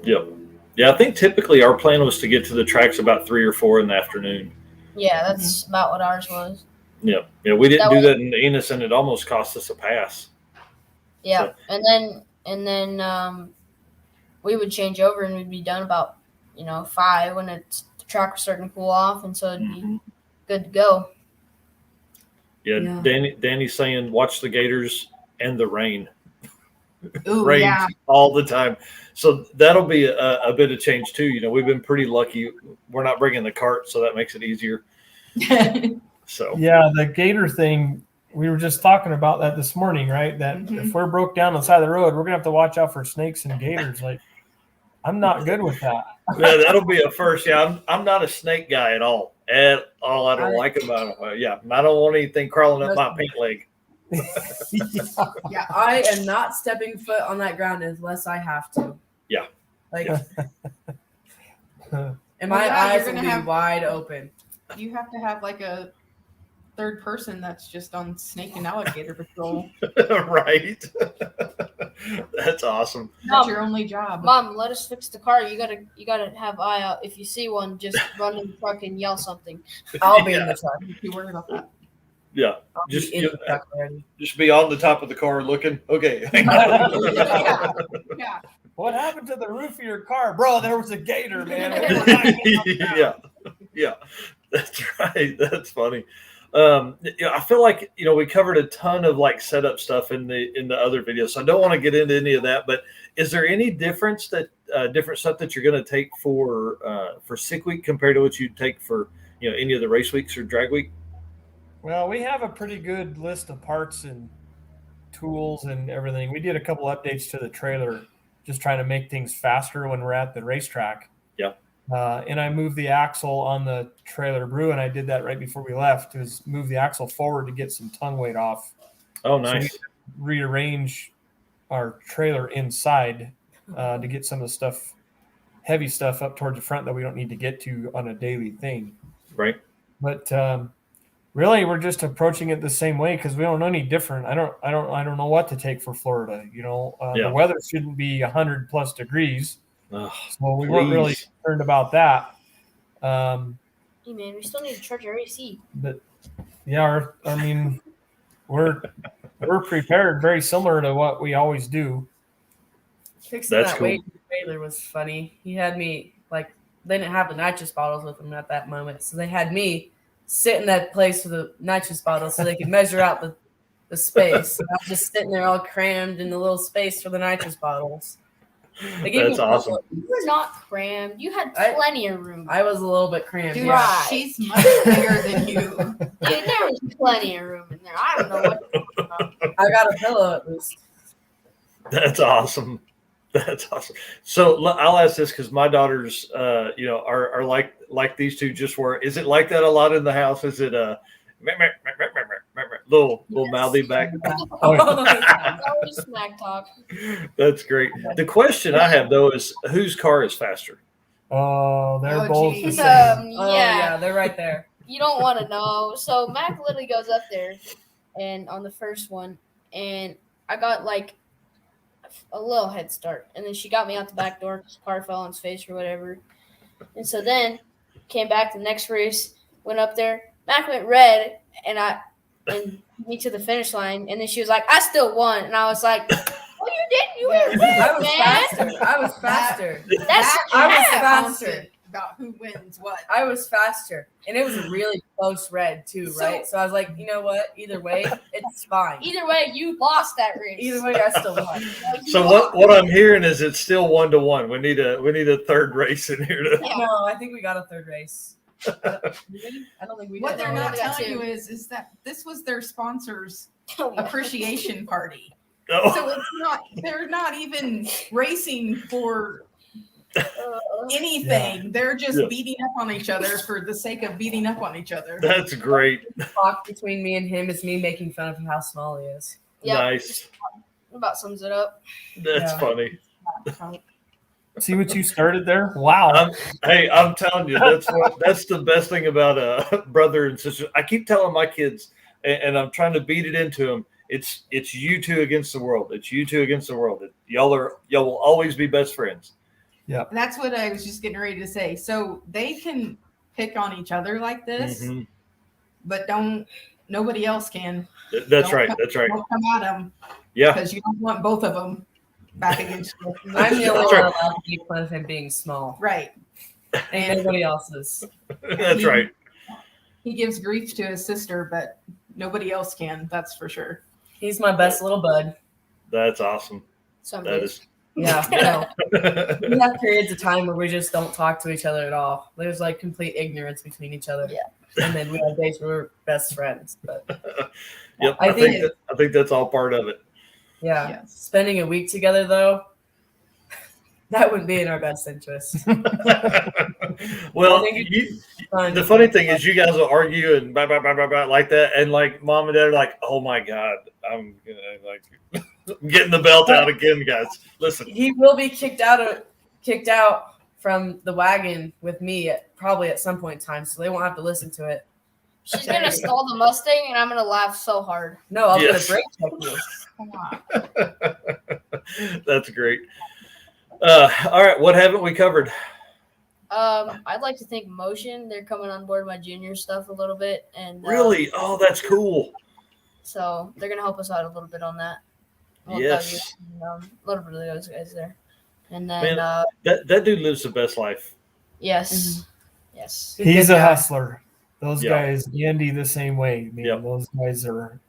A: Yep. Yeah, I think typically our plan was to get to the tracks about 3 or 4 in the afternoon.
B: Yeah, that's about what ours was.
A: Yeah. Yeah, we didn't do that in Enos, and it almost cost us a pass.
B: Yeah, so. and then we would change over and we'd be done about 5 when the track was starting to cool off, and so it'd be good to go.
A: Yeah. Danny's saying watch the Gators and the rain.
E: Ooh,
A: Rain all the time, so that'll be a bit of change too. We've been pretty lucky. We're not bringing the cart, so that makes it easier. So
C: the Gator thing, we were just talking about that this morning, right? That if we're broke down on the side of the road, we're gonna have to watch out for snakes and gators. Like, I'm not good with that.
A: Yeah, that'll be a first. Yeah, I'm not a snake guy at all. I don't like about them. Yeah, I don't want anything crawling up my pant leg.
D: Yeah, I am not stepping foot on that ground unless I have to.
A: Yeah.
D: And my eyes will be wide open.
E: You have to have like a third person that's just on snake and alligator patrol.
A: Right. That's awesome.
E: That's your only job.
B: Mom, let us fix the car. You gotta have eye out. If you see one, just run in the truck and yell something.
D: I'll be in the truck.
E: You worried about that?
A: Yeah. Just be on the top of the car looking. Okay.
E: Yeah.
C: What happened to the roof of your car, bro? There was a gator, man.
A: Yeah. That's right. That's funny. I feel like we covered a ton of setup stuff in the other videos, so I don't want to get into any of that. But is there any different stuff that you're going to take for Sick Week compared to what you'd take for any of the race weeks or drag week?
C: Well, we have a pretty good list of parts and tools and everything. We did a couple updates to the trailer, just trying to make things faster when we're at the racetrack.
A: Yeah.
C: And I moved the axle on the trailer brew, and I did that right before we left, is move the axle forward to get some tongue weight off.
A: Oh, nice.
C: So we rearrange our trailer inside to get some of the stuff, heavy stuff up towards the front that we don't need to get to on a daily thing.
A: Right.
C: But really, we're just approaching it the same way because we don't know any different. I don't know what to take for Florida. The weather shouldn't be 100+ degrees.
A: Oh,
C: so we weren't really concerned about that.
B: Hey man, we still need to charge our AC.
C: But we're prepared, very similar to what we always do.
D: Fixing that weight in the trailer was funny. He had me they didn't have the nitrous bottles with them at that moment, so they had me sit in that place with the nitrous bottles so they could measure out the space. And I was just sitting there all crammed in the little space for the nitrous bottles.
A: That's awesome.
B: You were not crammed. You had plenty of room.
D: I was a little bit crammed.
E: Dude,
B: yeah.
E: She's much bigger than you.
B: Dude, there was plenty of room in there. I don't know what you're talking about.
D: I got a pillow at least.
A: That's awesome. That's awesome. So I'll ask this because my daughters, are like these two just were. Is it like that a lot in the house? Is it little mouthy back?
B: Always smack talk.
A: That's great. The question I have though is whose car is faster?
C: Oh, they're both the
B: geez.
C: same.
D: Yeah, they're right there.
B: You don't want to know. So Mac literally goes up there, and on the first one, and I got a little head start, and then she got me out the back door because the car fell on his face or whatever. And so then Came back the next race, went up there. Mac went red, and me to the finish line. And then she was like, "I still won," and I was like, "Oh, you didn't? You went red,
D: I was
B: man."
D: faster. I was faster.
B: That's
D: I was
B: cap.
D: faster.
E: About who wins what.
D: I was faster, and it was a really close red too, right? So I was like, you know what? Either way, it's fine.
B: Either way, you lost that race.
D: Either way, I still won.
A: So what I'm hearing is it's still 1-1. We need a third race in here to.
D: No, I think we got a third race. I don't think we
E: What
D: did.
E: they're not
B: got
E: telling
B: two.
E: you is that this was their sponsors'
B: Oh, yeah.
E: appreciation party.
A: Oh,
E: So it's not, they're not even racing for anything. They're just
A: Yeah.
E: beating up on each other for the sake of beating up on each other.
A: that's great.
D: The talk between me and him is me making fun of how small he is.
B: Yep.
A: Nice.
B: About sums it up.
A: That's
D: Yeah.
A: funny.
C: See what you started there? Wow.
A: I'm telling you, that's the best thing about brother and sister. I keep telling my kids, and I'm trying to beat it into them. It's you two against the world. It's you two against the world. Y'all will always be best friends.
E: That's what I was just getting ready to say. So they can pick on each other like this,
A: Mhm.
E: but nobody else can.
A: That's right. That's right.
E: Don't come at them
A: Yeah.
E: because you don't want both of them back against you.
D: I'm the only
A: That's
D: one
A: right.
D: allowed to make fun of him being small.
E: Right.
D: And nobody else is.
A: That's right.
E: He gives grief to his sister, but nobody else can. That's for sure.
D: He's my best little bud.
A: That's awesome.
B: Some
A: That
B: days.
A: is.
D: Yeah, no. We have periods of time where we just don't talk to each other at all. There's like complete ignorance between each other.
B: Yeah.
D: And then we have days where we're best friends. But
A: Yep.
D: I
A: I
D: think-
A: think that's all part of it.
D: yeah,
E: Yes.
D: spending a week together though, that wouldn't be in our best interest.
A: Well,
D: I think
A: the funny thing is, you guys will argue and blah, blah, blah, blah, blah, like that, and like mom and dad are like, "Oh my god, I'm gonna like I'm getting the belt out again, guys." Listen,
D: He will be kicked out from the wagon with me probably at some point in time, so they won't have to listen to it.
B: She's gonna stall the Mustang, and I'm gonna laugh so hard.
D: No, I'll
A: Yes.
D: get a brake check you.
E: Come on.
A: that's great. All right, what haven't we covered?
B: I'd like to thank Motion. They're coming on board my junior stuff a little bit, and
A: Really? Oh, that's cool.
B: so they're gonna help us out a little bit on that. Well,
A: Yes.
B: a little bit of those guys there, and then
A: Man. That dude lives the best life.
B: yes, yes,
C: He's a
D: guy.
C: hustler. Those
A: Yeah.
C: guys, Indy, the same way. Man,
A: Yep.
C: those guys are.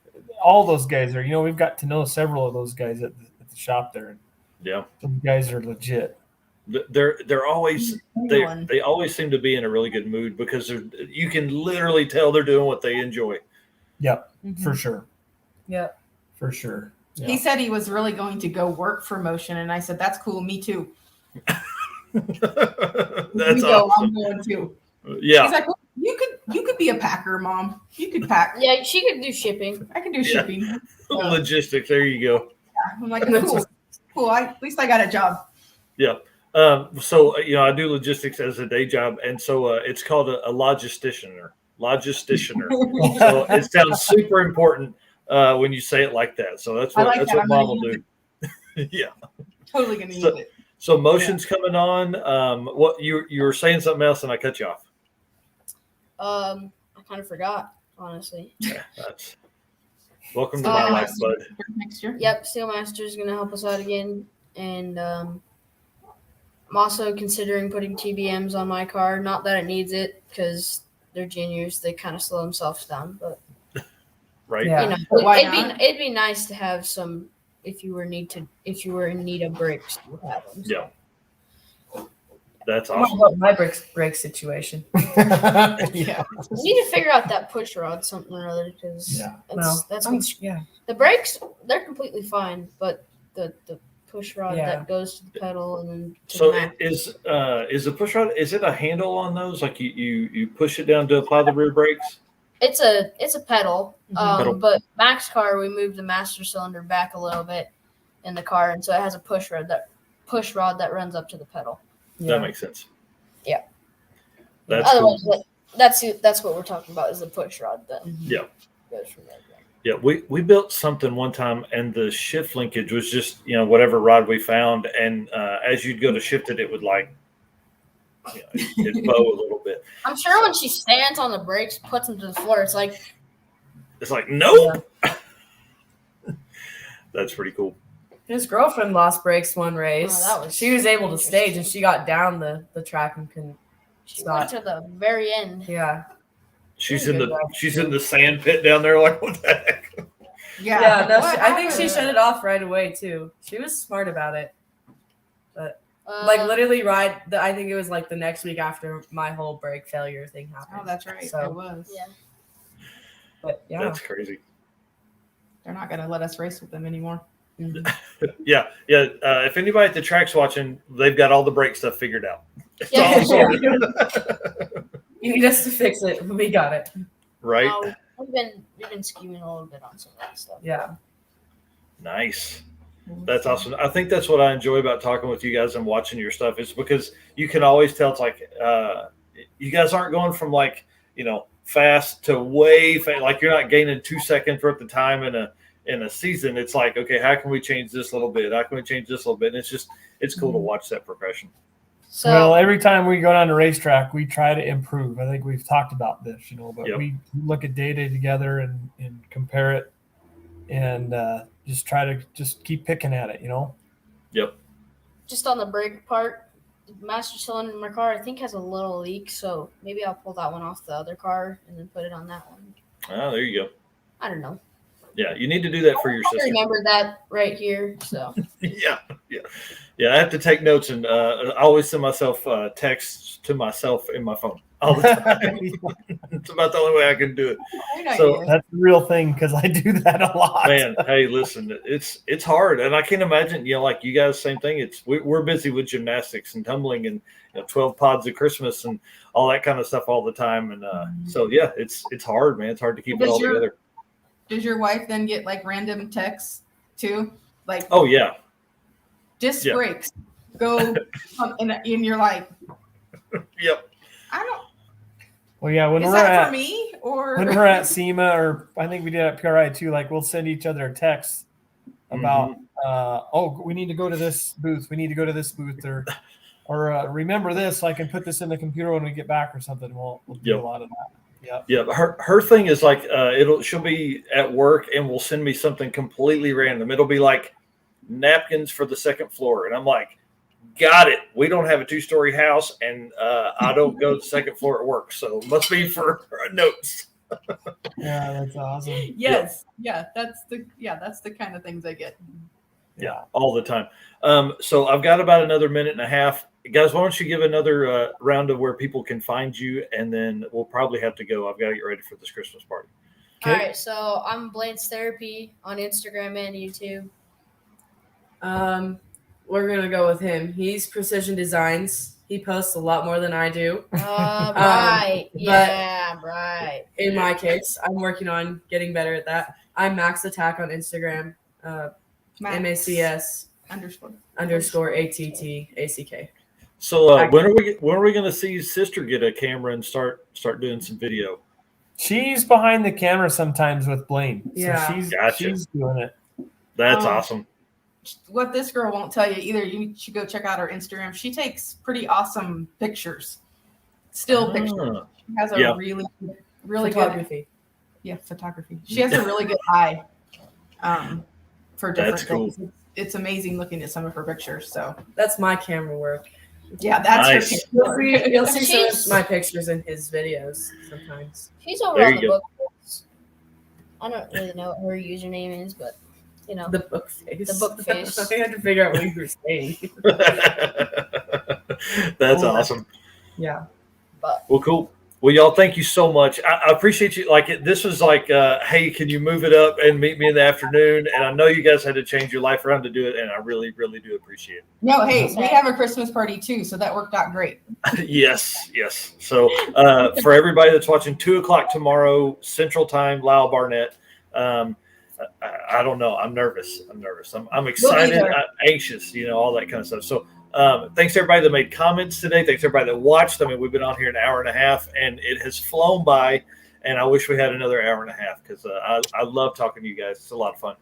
C: All those guys are. You know, we've got to know several of those guys at the shop there.
A: Yeah,
C: Those guys are legit.
A: they're always
E: Anyone.
A: they always seem to be in a really good mood because you can literally tell they're doing what they enjoy.
C: Yep,
D: Mhm.
C: for sure,
D: Yeah.
C: for sure. Yeah.
E: He said he was really going to go work for Motion, and I said, "That's cool. Me too.
A: That's
E: You go,
A: awesome.
E: I'm going too."
A: Yeah.
E: He's like, well, "You could be a packer, Mom. You could pack.
B: yeah. She could do shipping.
E: I can do
A: Yeah.
E: shipping."
A: Logistics. There you go.
E: I'm like, "Cool, cool. At least I got a job."
A: Yeah. So I do logistics as a day job, and so it's called a logisticianer. Logisticianer. So it sounds super important when you say it like that. So that's
E: I
A: what
E: like
A: that's
E: that.
A: what
E: I'm
A: Mom
E: gonna
A: will
E: use
A: do. Yeah.
E: Totally gonna
A: So-
E: use it.
A: So Motion's coming on. What you were saying something else, and I cut you off.
B: I kind of forgot, honestly.
A: Yeah, that's welcome to
B: Oh,
A: my
B: I
A: life, bud.
E: Next year.
B: Yep, Steelmaster is gonna help us out again, and I'm also considering putting TBMs on my car. Not that it needs it, because they're juniors; they kind of slow themselves down. But
A: Right.
D: Yeah.
B: you know,
E: But why
B: it'd
E: not?
B: be nice to have some if you were in need of brakes. You would have them.
A: Yeah. That's
D: I'm
A: awesome.
D: about my brake situation.
C: Yeah.
B: We need to figure out that push rod something or other because
C: Yeah.
B: that's
D: I'm-
B: what's,
D: yeah.
B: the brakes. They're completely fine, but the push rod
D: Yeah.
B: that goes to the pedal and then to
A: So
B: the mat.
A: is the push rod? Is it a handle on those? Like you push it down to apply the rear brakes?
B: It's a pedal.
A: Pedal.
B: But Mac's car, we moved the master cylinder back a little bit in the car, and so it has a push rod that runs up to the pedal.
D: Yeah.
A: That makes sense.
B: Yeah.
A: That's cool.
B: Otherwise, that's what we're talking about is the push rod that
A: Yeah.
B: goes from there.
A: Yeah, we built something one time, and the shift linkage was just whatever rod we found, and as you'd go to shift it, it would like it bow a little bit.
B: I'm sure when she stands on the brakes, puts them to the floor, it's like
A: nope. Yeah. That's pretty cool.
D: His girlfriend lost brakes one race. She was able to stage, and she got down the track and couldn't.
B: She went to the very end.
D: Yeah.
A: She's in the sand pit down there. Like, what the heck?
D: Yeah. No, I think she shut it off right away too. She was smart about it. But literally, I think it was like the next week after my whole brake failure thing happened.
E: Oh, that's right.
D: So,
E: it was.
B: Yeah.
D: But yeah,
A: that's crazy.
E: They're not going to let us race with them anymore.
D: Mm-hmm.
A: Yeah. If anybody at the track's watching, they've got all the brake stuff figured out. It's all sorted.
D: You need us to fix it. We got it.
A: Right.
B: We've been scheming a little bit on some of that stuff.
D: Yeah.
A: Nice. That's awesome. I think that's what I enjoy about talking with you guys and watching your stuff is because you can always tell it's like you guys aren't going from like, fast to way fast. Like you're not gaining 2 seconds worth of time in a season. It's like, okay, how can we change this a little bit? How can we change this a little bit? And it's cool to watch that progression.
B: So,
C: well, every time we go down the racetrack, we try to improve. I think we've talked about this, but we look at data together and compare it and just try to just keep picking at it,
A: Yep.
B: Just on the brake part, the master cylinder in my car, I think has a little leak, so maybe I'll pull that one off the other car and then put it on that one.
A: Oh, there you go.
B: I don't know.
A: Yeah, you need to do that for your sister.
B: I remember that right here, so.
A: Yeah. I have to take notes, and I always send myself texts to myself in my phone all the time. It's about the only way I can do it.
C: So that's the real thing because I do that a lot.
A: Man, hey, listen, it's hard, and I can't imagine. Like you guys, same thing. We're busy with gymnastics and tumbling and 12 pods of Christmas and all that kind of stuff all the time, and so yeah, it's hard, man. It's hard to keep it all together.
E: Does your wife then get like random texts too? Like,
A: oh yeah,
E: disc brakes, go, and you're like,
A: yep.
E: I don't.
C: Well, yeah, when
E: is
C: we're
E: that
C: at
E: for me or
C: when we're at SEMA or I think we did at PRI too, like we'll send each other a text about, we need to go to this booth. We need to go to this booth or remember this so I can put this in the computer when we get back or something. We'll do a lot of that. Yeah.
A: But her thing is like she'll be at work and will send me something completely random. It'll be like napkins for the second floor, and I'm like, got it. We don't have a 2-story house, and I don't go to the second floor at work, so it must be for notes.
C: Yeah, that's awesome.
E: Yes, that's the kind of things I get.
A: Yeah, all the time. So I've got about another minute and a half. Guys, why don't you give another round of where people can find you, and then we'll probably have to go. I've got to get ready for this Christmas party.
B: Okay. All right, so I'm Blayne's Therapy on Instagram and YouTube.
D: We're going to go with him. He's Precision Designs. He posts a lot more than I do.
B: Right. Right.
D: In my case, I'm working on getting better at that. I'm Max Attack on Instagram. MACS _ ATTACK.
A: So when are we going to see his sister get a camera and start doing some video?
C: She's behind the camera sometimes with Blayne.
D: Yeah,
C: so she's doing it.
A: That's awesome.
E: What this girl won't tell you either, you should go check out her Instagram. She takes pretty awesome pictures, still pictures. She has a really
D: photography.
E: Good photography. She has a really good eye for different things. Cool. It's amazing looking at some of her pictures. So
D: that's my camera work.
E: Yeah, that's
A: nice.
E: her.
D: You'll see some of my pictures in his videos sometimes.
B: She's over on the book face. I don't really know what her username is, but
D: the book face.
B: The book face.
D: I had to figure out what you were saying.
A: That's awesome.
D: Yeah.
A: Well, cool. Well, y'all, thank you so much. I appreciate you. This was like, hey, can you move it up and meet me in the afternoon? And I know you guys had to change your life around to do it, and I really, really do appreciate it.
E: No, hey, we have a Christmas party too, so that worked out great. Yes.
A: So for everybody that's watching, 2:00 tomorrow, Central Time, Lyle Barnett. I don't know. I'm nervous. I'm excited, anxious, all that kind of stuff. So thanks to everybody that made comments today. Thanks to everybody that watched. I mean, we've been on here an hour and a half, and it has flown by, and I wish we had another hour and a half because I love talking to you guys. It's a lot of fun.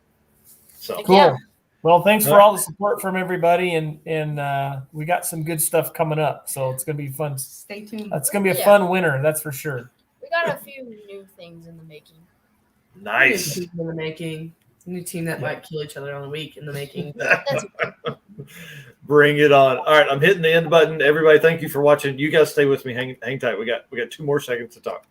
A: So
C: cool. Well, thanks for all the support from everybody, and we got some good stuff coming up, so it's gonna be fun.
E: Stay tuned.
C: It's gonna be a fun winter, that's for sure.
B: We got a few new things in the making.
A: Nice.
D: New team in the making. New team that might kill each other on the week in the making.
A: Bring it on. All right, I'm hitting the end button. Everybody, thank you for watching. You guys stay with me. Hang tight. We got 2 more seconds to talk.